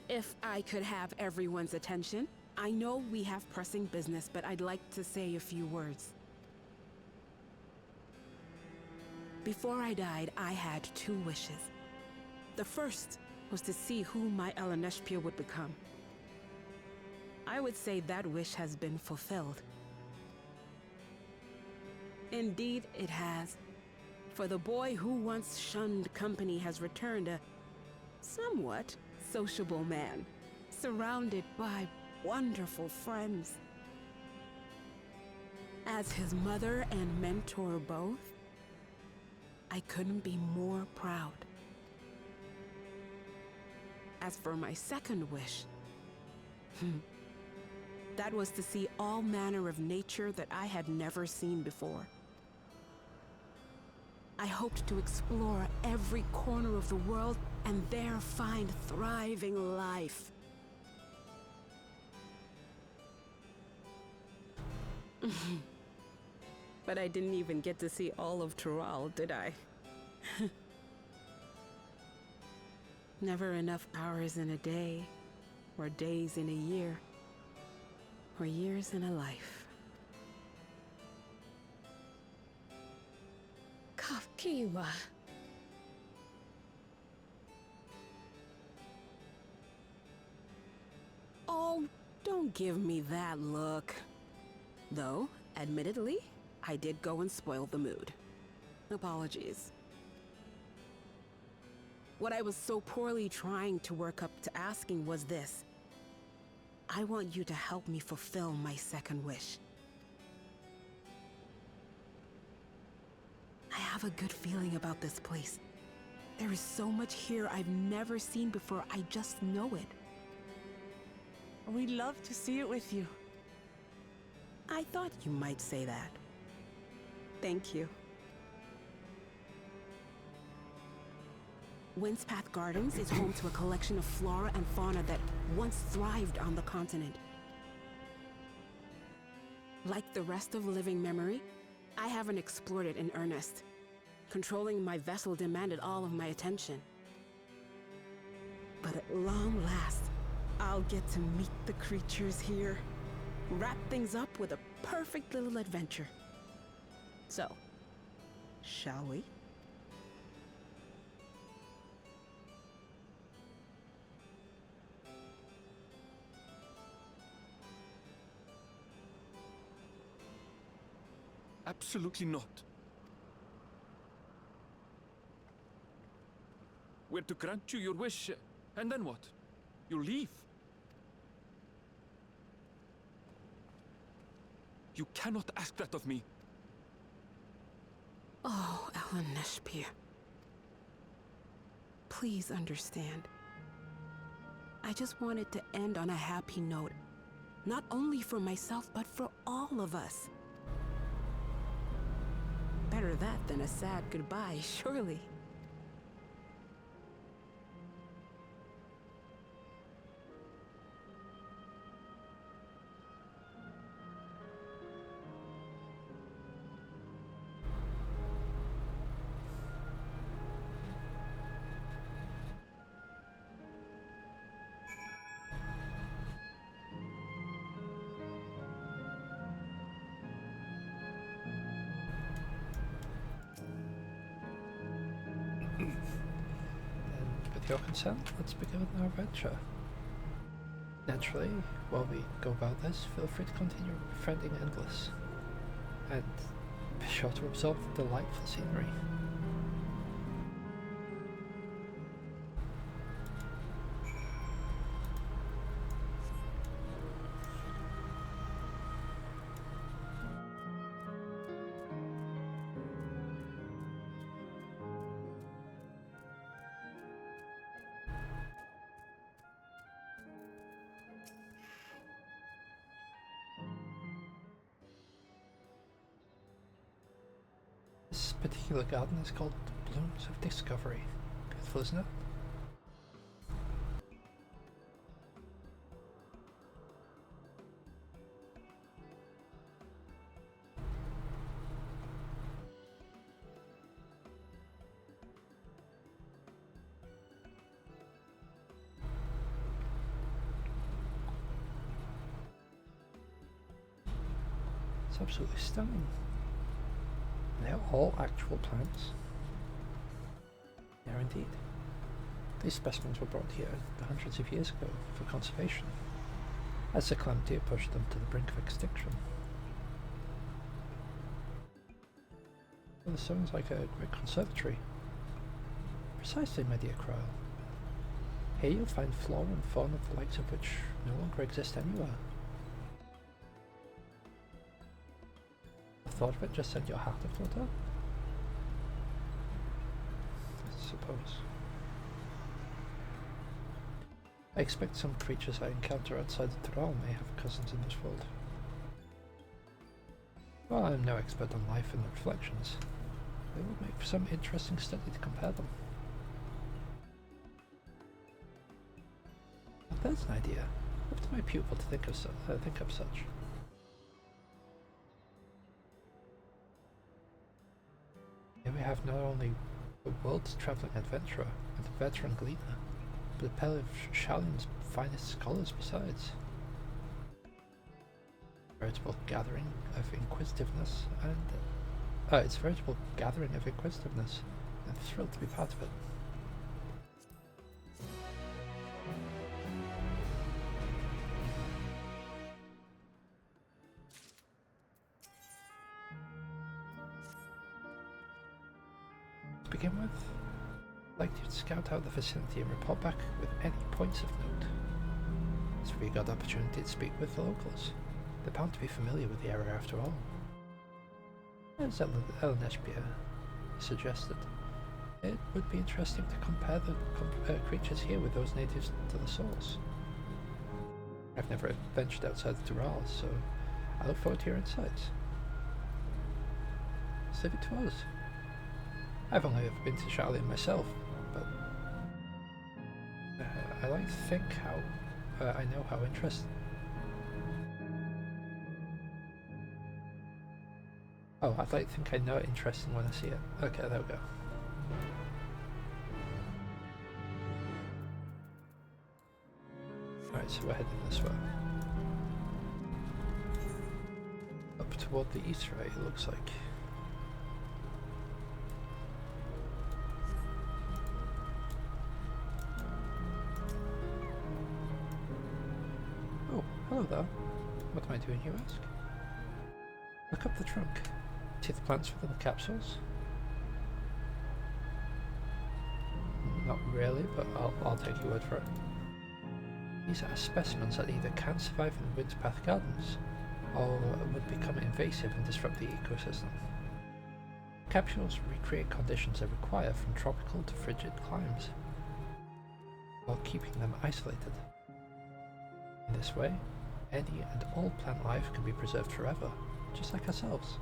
If I could have everyone's attention, I know we have pressing business, but I'd like to say a few words. Before I died, I had 2 wishes. The first was to see who my Eleneshpia would become. I would say that wish has been fulfilled. Indeed, it has. For the boy who once shunned company has returned a somewhat sociable man, surrounded by wonderful friends. As his mother and mentor both, I couldn't be more proud. As for my second wish, that was to see all manner of nature that I had never seen before. I hoped to explore every corner of the world and there find thriving life. But I didn't even get to see all of Tural, did I? Never enough hours in a day, or days in a year, or years in a life. Kiwa. Oh, don't give me that look. Though, admittedly, I did go and spoil the mood. Apologies. What I was so poorly trying to work up to asking was this. I want you to help me fulfill my second wish. I have a good feeling about this place. There is so much here I've never seen before, I just know it. We'd love to see it with you. I thought you might say that. Thank you. Windspath Gardens is home to a collection of flora and fauna that once thrived on the continent. Like the rest of living memory, I haven't explored it in earnest. Controlling my vessel demanded all of my attention. But at long last, I'll get to meet the creatures here. Wrap things up with a perfect little adventure. So, shall we? Absolutely not. We're to grant you your wish, and then what? You leave? You cannot ask that of me. Oh, Ellen Neshpir. Please understand. I just wanted to end on a happy note. Not only for myself, but for all of us. Better that than a sad goodbye, surely. And with your consent, let's begin our adventure. Naturally, while we go about this, feel free to continue befriending Endless. And be sure to absorb the delightful scenery. This particular garden is called the Blooms of Discovery. Beautiful, isn't it? It's absolutely stunning. They're all actual plants. They are indeed. These specimens were brought here hundreds of years ago for conservation, as the calamity pushed them to the brink of extinction. Well, this sounds like a great conservatory. Precisely, Media Cryle. Here you'll find flora and fauna the likes of which no longer exist anywhere. The thought of it just sent your heart aflutter? I suppose. I expect some creatures I encounter outside the Thrall may have cousins in this world. While I am no expert on life and reflections, it will make for some interesting study to compare them. That's an idea. Up to my pupil to think of such. Here we have not only a world-travelling adventurer and a veteran gleaner, but a pair of Shalian's finest scholars besides. A veritable gathering of inquisitiveness and It's a veritable gathering of inquisitiveness. I'm thrilled to be part of it. To begin with, I'd like to scout out the vicinity and report back with any points of note. It's a really good opportunity to speak with the locals. They're bound to be familiar with the area after all. As Ellen Eshbier suggested, it would be interesting to compare the creatures here with those natives to the source. I've never ventured outside the Dural, so I look forward to your insights. So leave it to us. I've only ever been to Sharlayan myself, but I like to think how I know how interesting. Oh, I'd like to think I know it interesting when I see it. Okay, there we go. Alright, so we're heading this way. Up toward the east, right, it looks like. Oh, hello there. What am I doing, you ask? Look up the trunk. See the plants within the capsules? Not really, but I'll take your word for it. These are specimens that either can survive in Windspath Gardens, or would become invasive and disrupt the ecosystem. Capsules recreate conditions they require from tropical to frigid climes, while keeping them isolated. In this way, any and all plant life can be preserved forever, just like ourselves.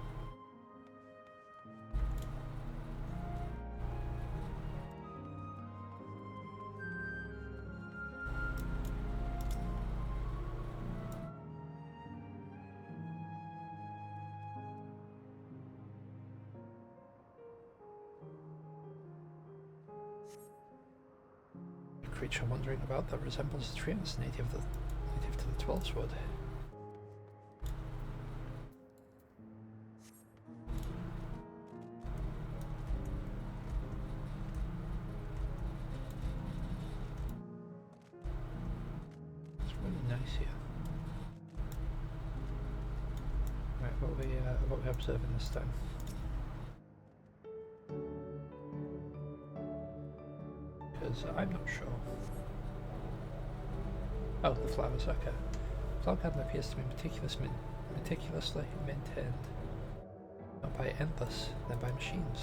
A creature I'm wondering about that resembles a Treants native to the 12th Wood. What we observing this time? Because I'm not sure. Oh, the flowers, okay. Flower garden appears to be meticulously maintained. Not by endless, then by machines.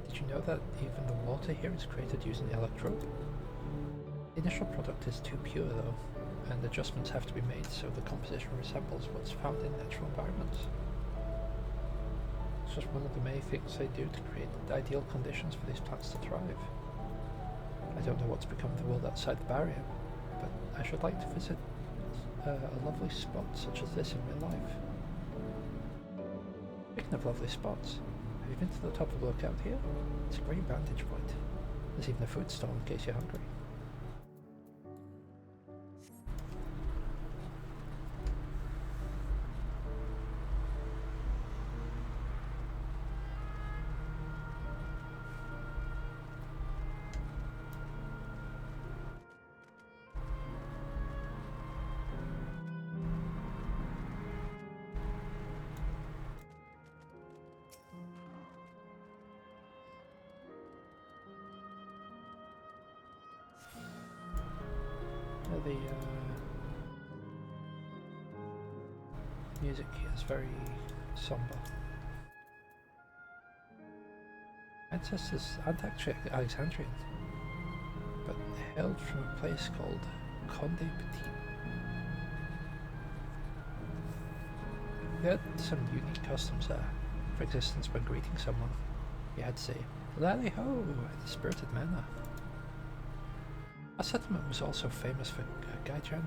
Did you know that even the water here is created using the electrode? The initial product is too pure though, and adjustments have to be made so the composition resembles what's found in natural environments. It's just one of the many things they do to create the ideal conditions for these plants to thrive. I don't know what's become of the world outside the barrier, but I should like to visit a lovely spot such as this in real life. Speaking of lovely spots, have you been to the top of the lookout here? It's a great vantage point. There's even a food stall in case you're hungry. The music here is very somber. Ancestors aren't actually Alexandrian, but hailed from a place called Conde Petit. They had some unique customs there. For existence, when greeting someone, you had to say "Lally ho" in a spirited manner. Our settlement was also famous for Gaijan.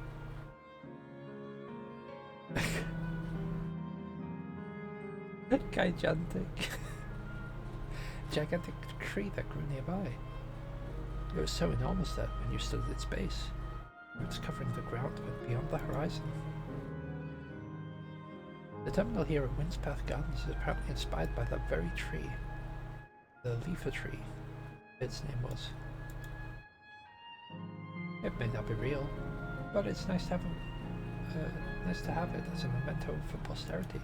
Gigantic tree that grew nearby. It was so enormous that when you stood at its base, roots covering the ground went beyond the horizon. The terminal here at Windspath Gardens is apparently inspired by that very tree. The Leafer tree, its name was. It may not be real, but it's nice to have it as a memento for posterity.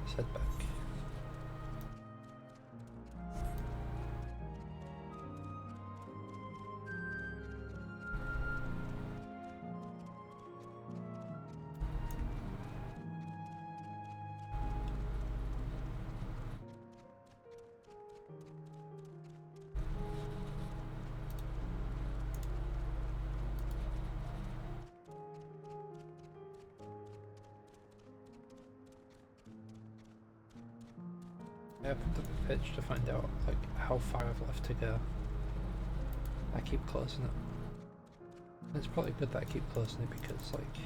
Setback. I opened up the pitch to find out like how far I've left to go. I keep closing it. And it's probably good that I keep closing it because like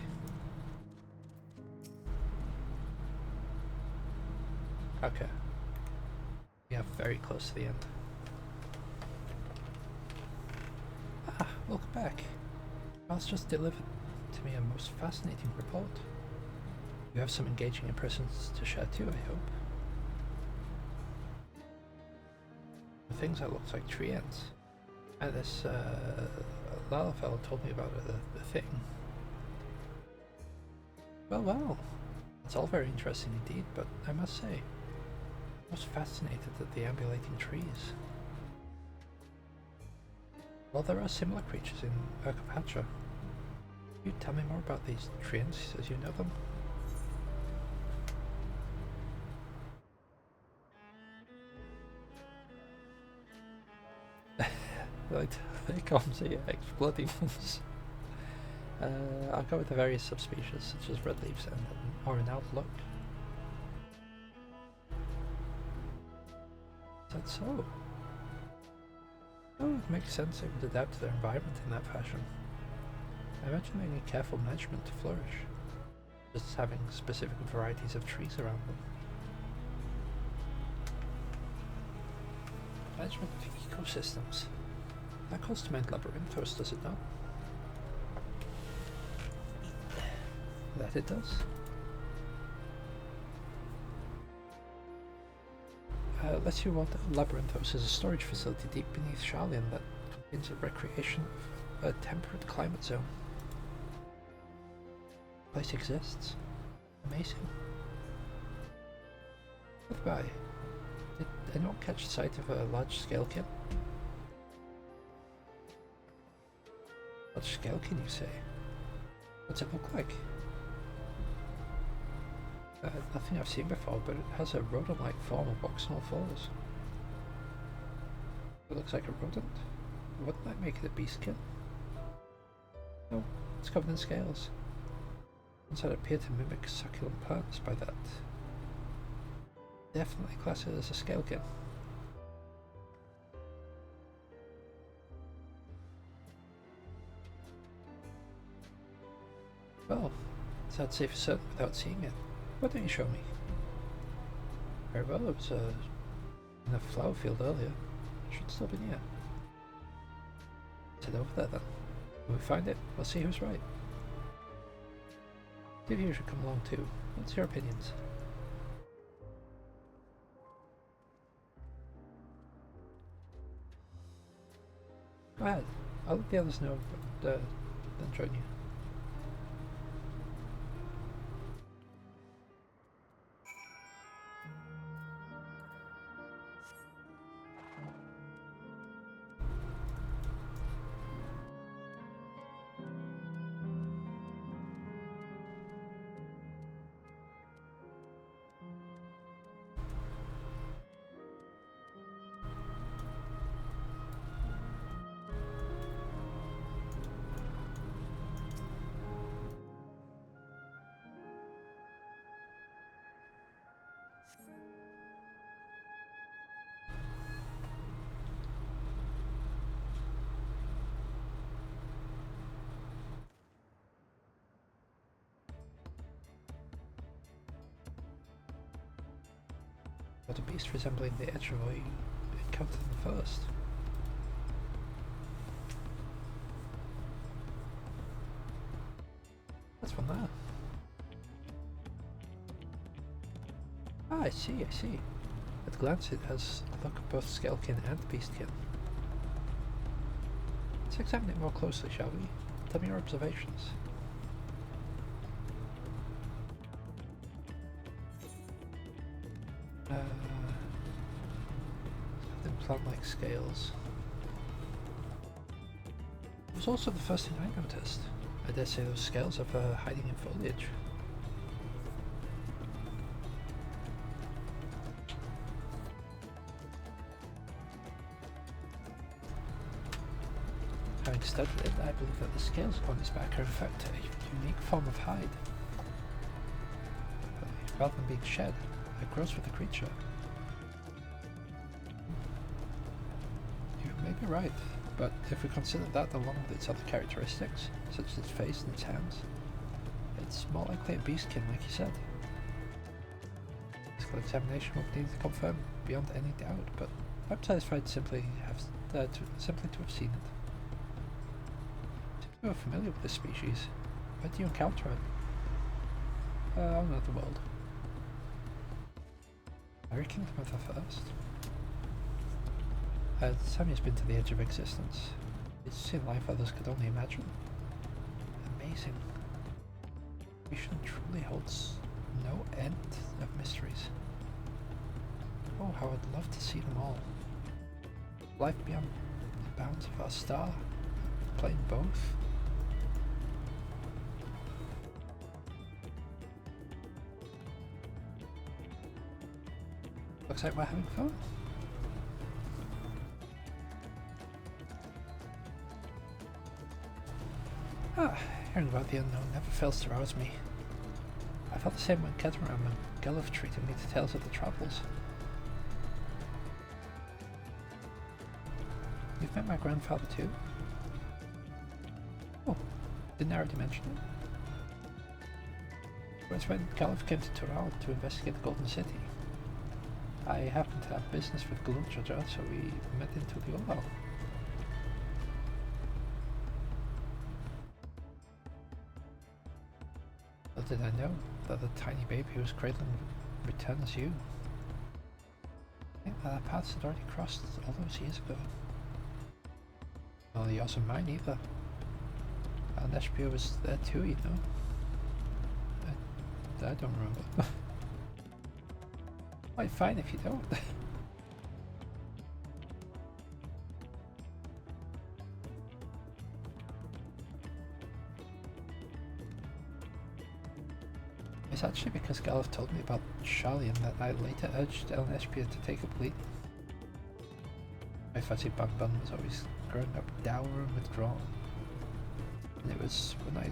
okay. Yeah, very close to the end. Ah, welcome back. Miles just delivered to me a most fascinating report. You have some engaging impressions to share too, I hope. The things that looked like tree ants. And this Lalafell told me about the thing. Well, it's all very interesting indeed, but I must say, I was fascinated at the ambulating trees. Well, there are similar creatures in Urkapatra. Can you tell me more about these tree ants as you know them? Like, they come to exploding ones. I'll go with the various subspecies such as red leaves and an outlook. Is that so? Oh, it makes sense they would adapt to their environment in that fashion. I imagine they need careful management to flourish, just having specific varieties of trees around them. Management of ecosystems. That calls to mind Labyrinthos, does it not? That it does. Let's hear what Labyrinthos is a storage facility deep beneath Sharlayan that contains a recreation of a temperate climate zone. The place exists. Amazing. By the by, did anyone catch sight of a large scale kit? Large scale, can you say? What's it look like? Nothing I've seen before, but it has a rodent-like form of walks on all fours. It looks like a rodent. Wouldn't that make it a beastkin? No, it's covered in scales. Inside appear to mimic succulent plants by that. Definitely class it as a scalekin. Well, it's hard to say for certain without seeing it. Why don't you show me? Very well, it was in a flower field earlier. Should still be near. Let's head over there then. When we find it, we'll see who's right. Maybe you should come along too. What's your opinions? Go ahead. I'll let the others know, but then join you. but a beast resembling the Edgevor you encountered in the first. That's one there. Ah, I see. At a glance it has the look of both Scalekin and Beastkin. Let's examine it more closely, shall we? Tell me your observations. Plant-like scales. It was also the first thing I noticed. I dare say those scales are hiding in foliage. Having studied it, I believe that the scales upon its back are in fact a unique form of hide. Rather than being shed, it grows with the creature. You're right, but if we consider that along with its other characteristics, such as its face and its hands, it's more likely a beastkin, like you said. Physical examination will be needed to confirm beyond any doubt, but I'm satisfied simply to have seen it. If you are familiar with this species, where do you encounter it? On another world. Fairy Kingdom of the First? Sammy's been to the edge of existence. It's seen life others could only imagine. Amazing. Creation truly holds no end of mysteries. Oh, how I'd love to see them all. Life beyond the bounds of our star. Playing both. Looks like we're having fun. Hearing about the unknown never fails to rouse me. I felt the same when Ketteram and Gullif treated me to tales of the travels. You've met my grandfather too? Oh, didn't I already mention it? It was when Gullif came to Tural to investigate the Golden City. I happened to have business with Glumjaja, so we met in Tuliolal. Little did I know that the tiny baby who was cradling would return as you. I think that our paths had already crossed all those years ago. Well, yours and mine either. And Eshbia was there too, you know. I don't remember. Quite fine if you don't. It's actually because Gullif told me about Sharlayan that I later urged Ellen Eshbia to take up lead. I fancied Bun Bun was always growing up dour and withdrawn. And it was when I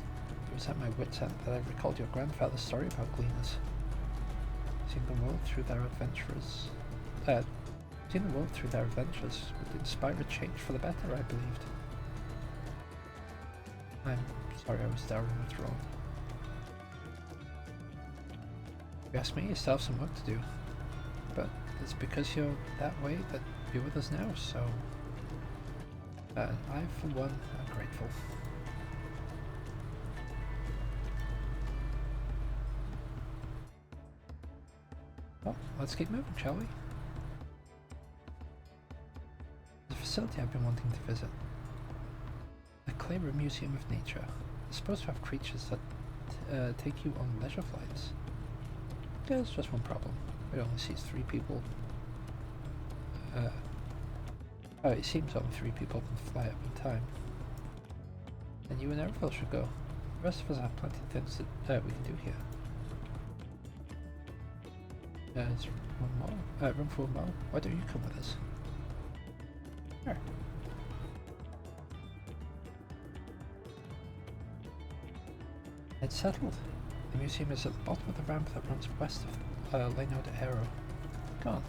was at my wit's end that I recalled your grandfather's story about Gleaners. Seeing the world through their adventures would inspire a change for the better, I believed. I'm sorry I was dour and withdrawn. If you ask me, you still have some work to do. But it's because you're that way that you're with us now, so I, for one, am grateful. Well, let's keep moving, shall we? There's a facility I've been wanting to visit. The Clayra Museum of Nature. It's supposed to have creatures that take you on leisure flights. There's just one problem. It only seats 3 people. It seems only 3 people can fly at one time. And you and Ervil should go. The rest of us have plenty of things that we can do here. There's one more. Room for one more. Why don't you come with us? Sure. It's settled. The museum is at the bottom of the ramp that runs west of Leno de Aero. Go on.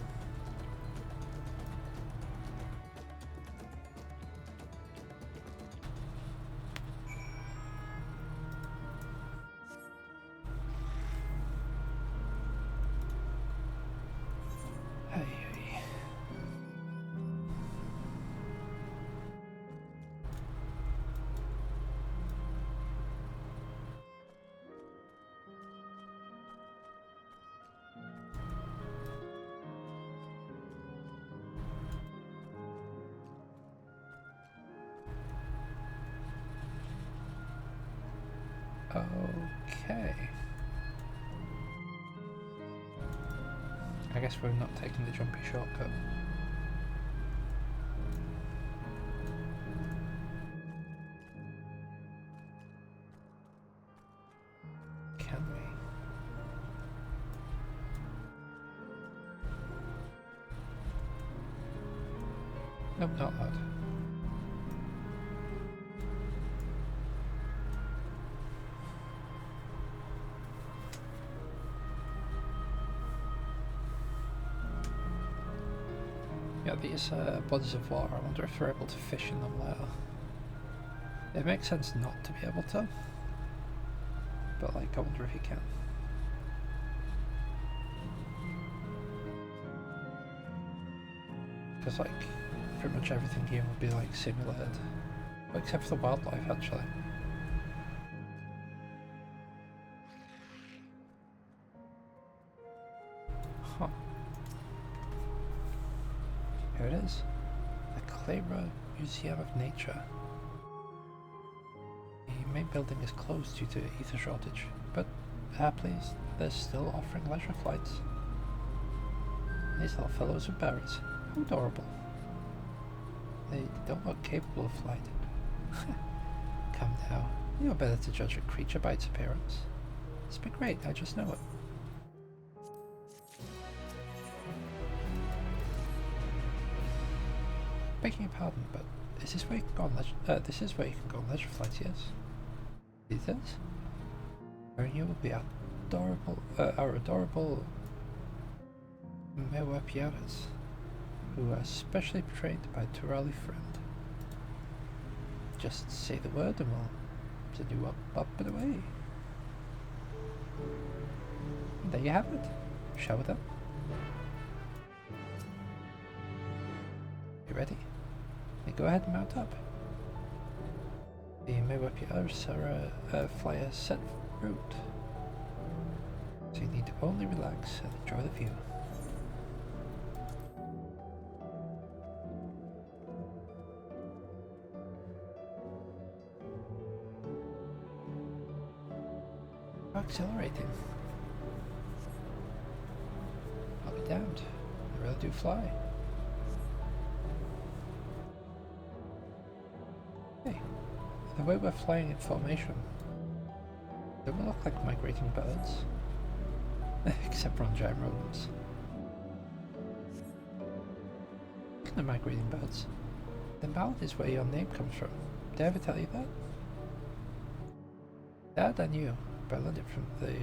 Okay. I guess we're not taking the jumpy shortcut. Can we? Nope, not that. Yeah, these bodies of water, I wonder if we're able to fish in them later. It makes sense not to be able to, but like, I wonder if you can. Because like, pretty much everything here would be like simulated, well, except for the wildlife actually. Huh. Here it is, the Clayra Museum of Nature. The main building is closed due to ether shortage, but please, they're still offering leisure flights. These little fellows are parrots. How adorable. They don't look capable of flight. Come now, you're better to judge a creature by its appearance. It's been great, I just know it. Begging your pardon, but is this where you can go on this is where you can go on leisure flights, yes? It is? Where you will be our adorable Mewa Piaras, who are specially trained by Turali friend. Just say the word and we'll send you up and away. And there you have it. Show them. You ready? Then go ahead and mount up. The Mewa Piaras are fly a set route, so you need to only relax and enjoy the view. How exhilarating. I'll be damned. I really do fly. Hey, the way we're flying in formation, don't we look like migrating birds? Except for on giant rodents. The migrating birds. The mouth is where your name comes from. Did I ever tell you that? That I knew, but I learned it from the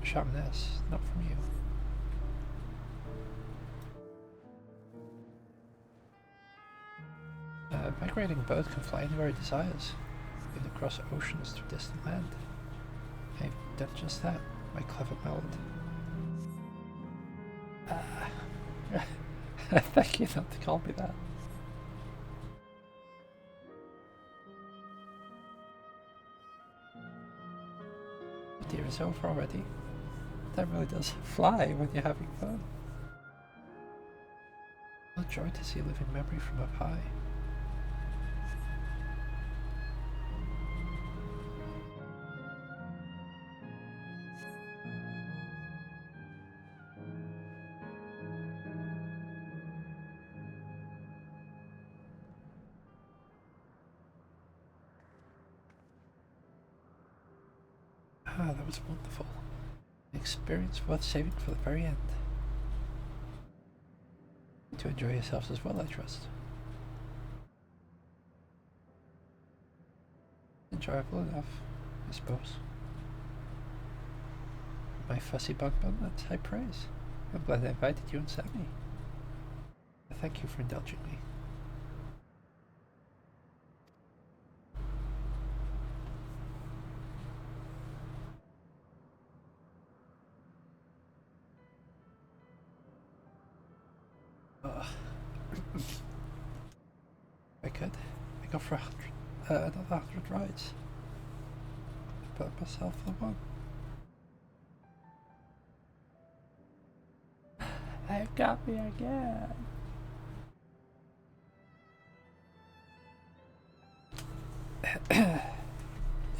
shamaness, not from you. A migrating bird can fly anywhere it desires, even across oceans to distant land. I've done just that, my clever mallet. Thank you not to call me that. Oh dear, it's over already. That really does fly when you're having fun. What a joy to see a living memory from up high. Ah, that was wonderful. An experience worth saving for the very end. To enjoy yourselves as well, I trust. Enjoyable enough, I suppose. My fussy bug bun, that's high praise. I'm glad I invited you and Sammy. Thank you for indulging me. I could. I go for another 100 rides. I put myself the one. They've got me again.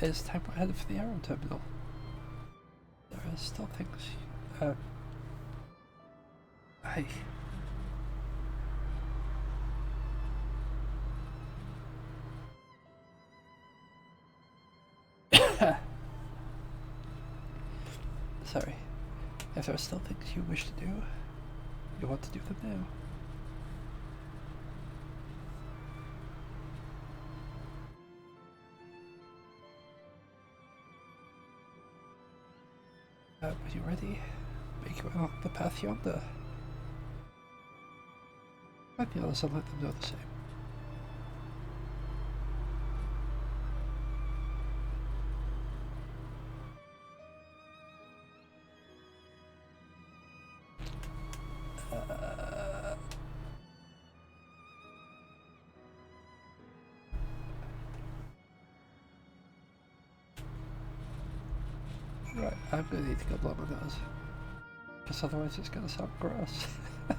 It's time we're headed for the Aero Terminal. There are still things. I. Sorry. If there are still things you wish to do, you want to do them now. When you're ready, make your way along the path yonder. Find the others and let them know the same. Right, I'm gonna need to go blow my nose. Because otherwise it's gonna sound gross. I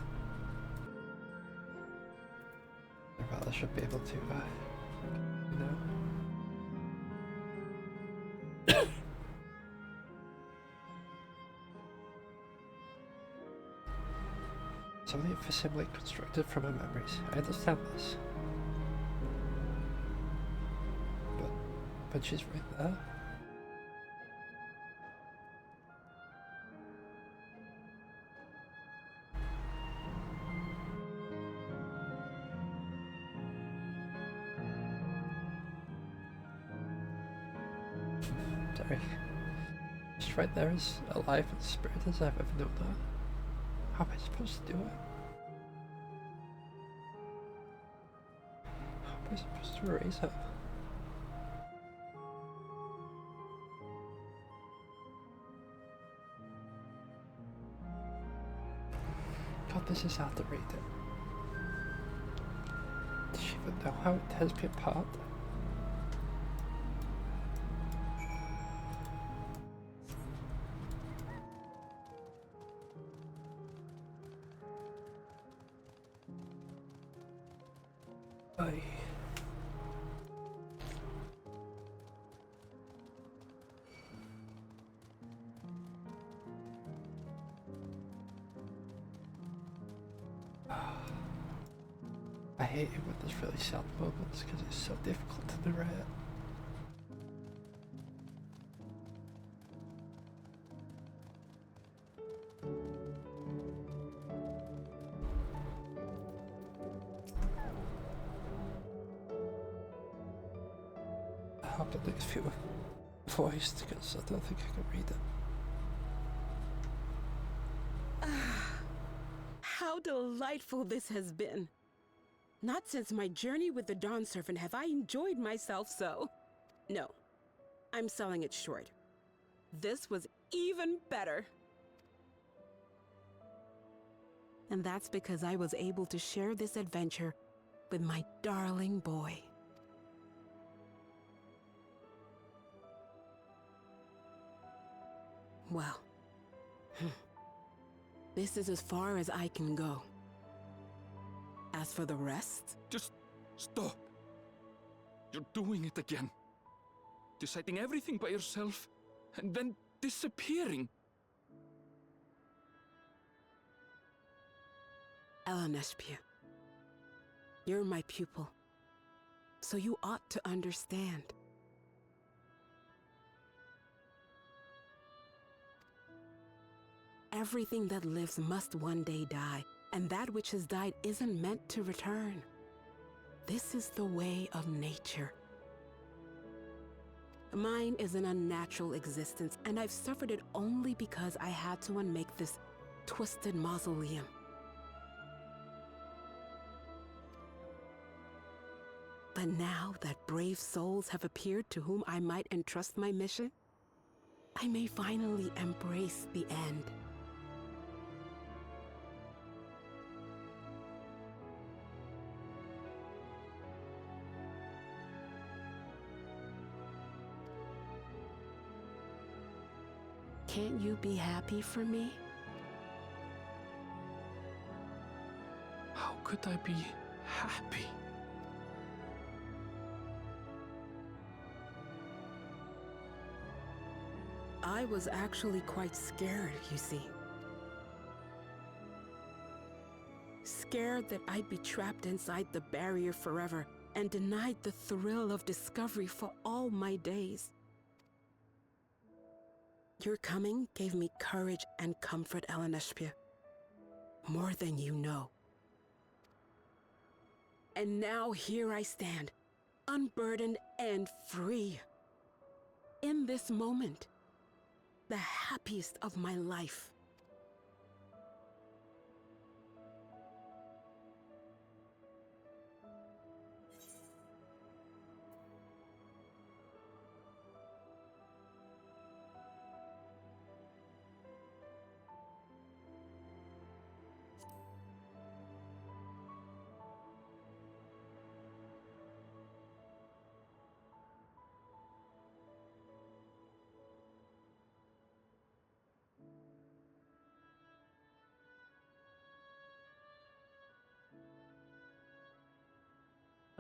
rather should be able to, you know. Some of the facsimile constructed from my memories. I understand this. But she's right there. Sorry. Just right there as alive and spirit as I've ever known her. How am I supposed to do it? How am I supposed to erase her? God, this is hard to read it. Does she even know how it tears me apart? I hate it when there's really sad moments because it's so difficult to narrate. I hope the next few are voiced because I don't think I can read it. How delightful this has been. Not since my journey with the Dawn Servant have I enjoyed myself so. No, I'm selling it short. This was even better. And that's because I was able to share this adventure with my darling boy. Well, this is as far as I can go. As for the rest... Just stop. You're doing it again. Deciding everything by yourself, and then disappearing. Elenespia, you're my pupil, so you ought to understand. Everything that lives must one day die. And that which has died isn't meant to return. This is the way of nature. Mine is an unnatural existence, and I've suffered it only because I had to unmake this twisted mausoleum. But now that brave souls have appeared to whom I might entrust my mission, I may finally embrace the end. Can't you be happy for me? How could I be happy? I was actually quite scared, you see. Scared that I'd be trapped inside the barrier forever and denied the thrill of discovery for all my days. Your coming gave me courage and comfort, Eleneshpia. More than you know. And now here I stand, unburdened and free. In this moment, the happiest of my life.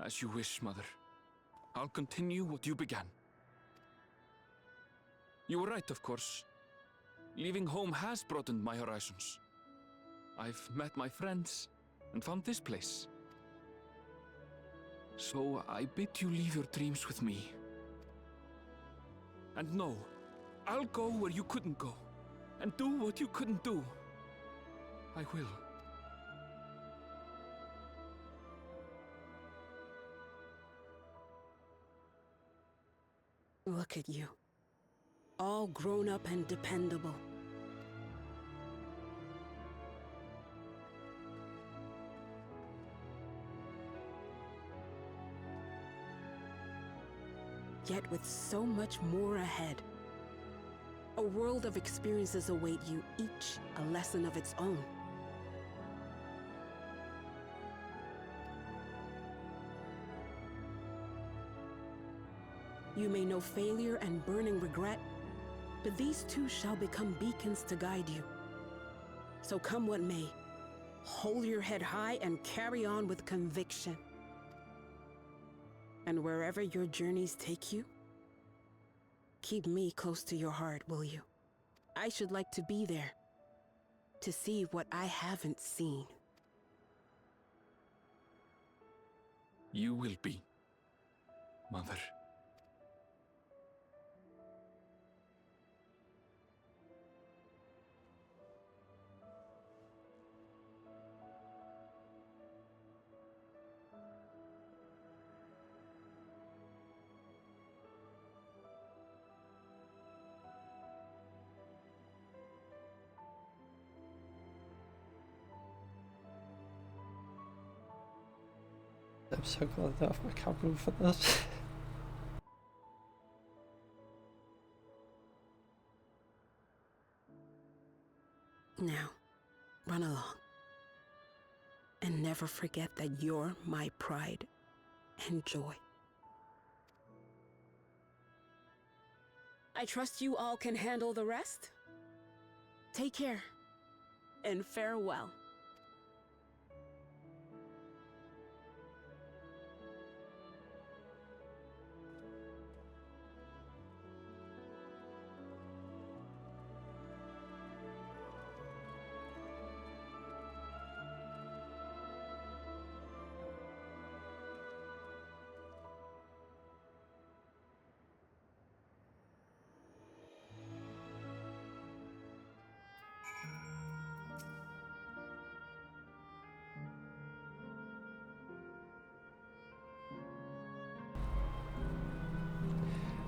As you wish, Mother. I'll continue what you began. You were right, of course. Leaving home has broadened my horizons. I've met my friends and found this place. So I bid you leave your dreams with me. And no, I'll go where you couldn't go, and do what you couldn't do. I will. Look at you. All grown up and dependable. Yet with so much more ahead. A world of experiences await you, each a lesson of its own. You may know failure and burning regret, but these too shall become beacons to guide you. So come what may, hold your head high and carry on with conviction. And wherever your journeys take you, keep me close to your heart, will you? I should like to be there, to see what I haven't seen. You will be, Mother. I'm so glad I have my camera for this. Now, run along. And never forget that you're my pride and joy. I trust you all can handle the rest. Take care, and farewell.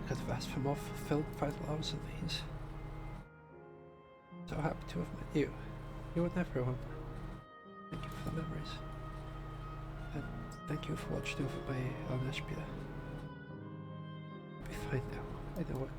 Could have asked for more fulfilled final hours of these. So happy to have met you. You and everyone. Thank you for the memories. And thank you for watching over my Eleneshpia. I'll be fine now. I know it.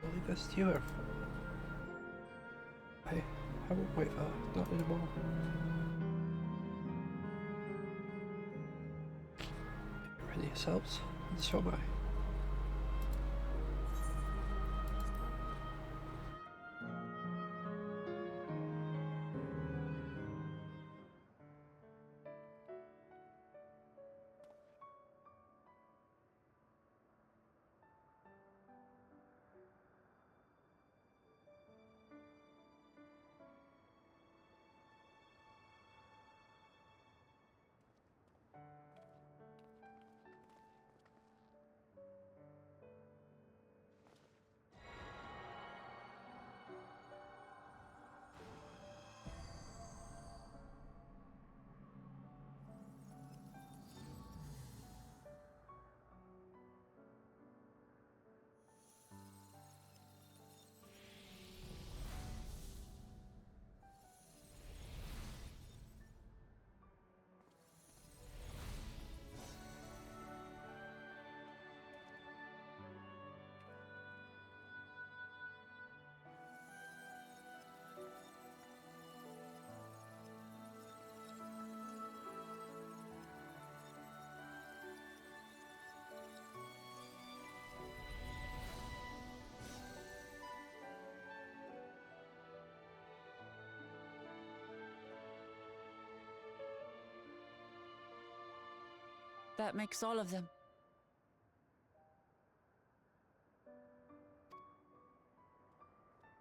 Only this year. I won't wait for not anymore. yourselves, and so am I. That makes all of them.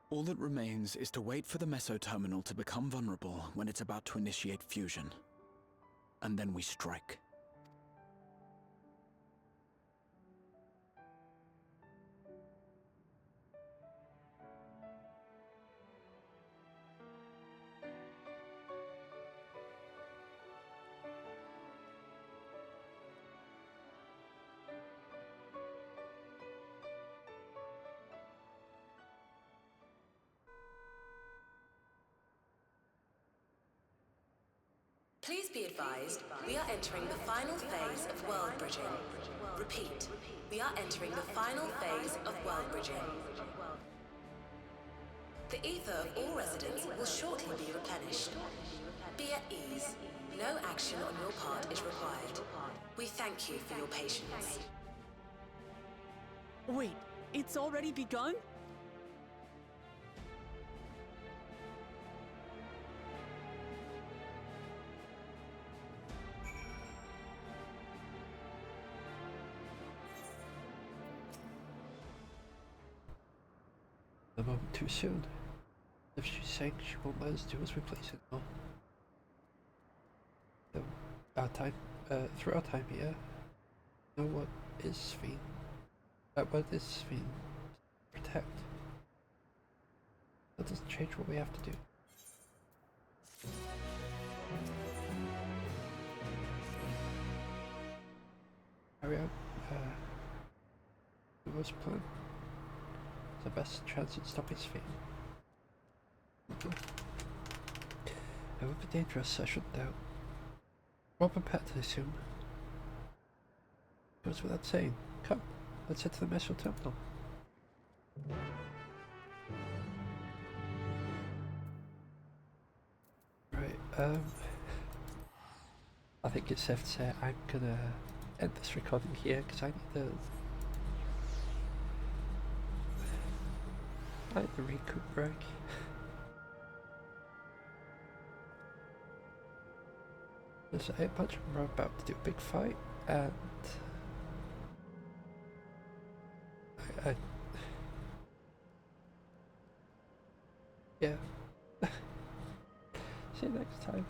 All that remains is to wait for the meso-terminal to become vulnerable when it's about to initiate fusion. And then we strike. Please be advised, we are entering the final phase of world bridging. Repeat, we are entering the final phase of world bridging. The ether of all residents will shortly be replenished. Be at ease. No action on your part is required. We thank you for your patience. Wait, it's already begun? A moment too soon. If she's saying she won't let us do is replace it now. So, through our time here, know what is Fiend? What is Fiend? Protect. That doesn't change what we have to do. Carry out the most plan. The best chance at stopping Fiend. It would be dangerous, I shouldn't doubt. Well prepared, I assume. Goes without saying. Come, let's head to the meso-terminal. Right, I think it's safe to say I'm gonna end this recording here because I need to recuperate. There's a bunch of them are about to do a big fight, and yeah. See you next time.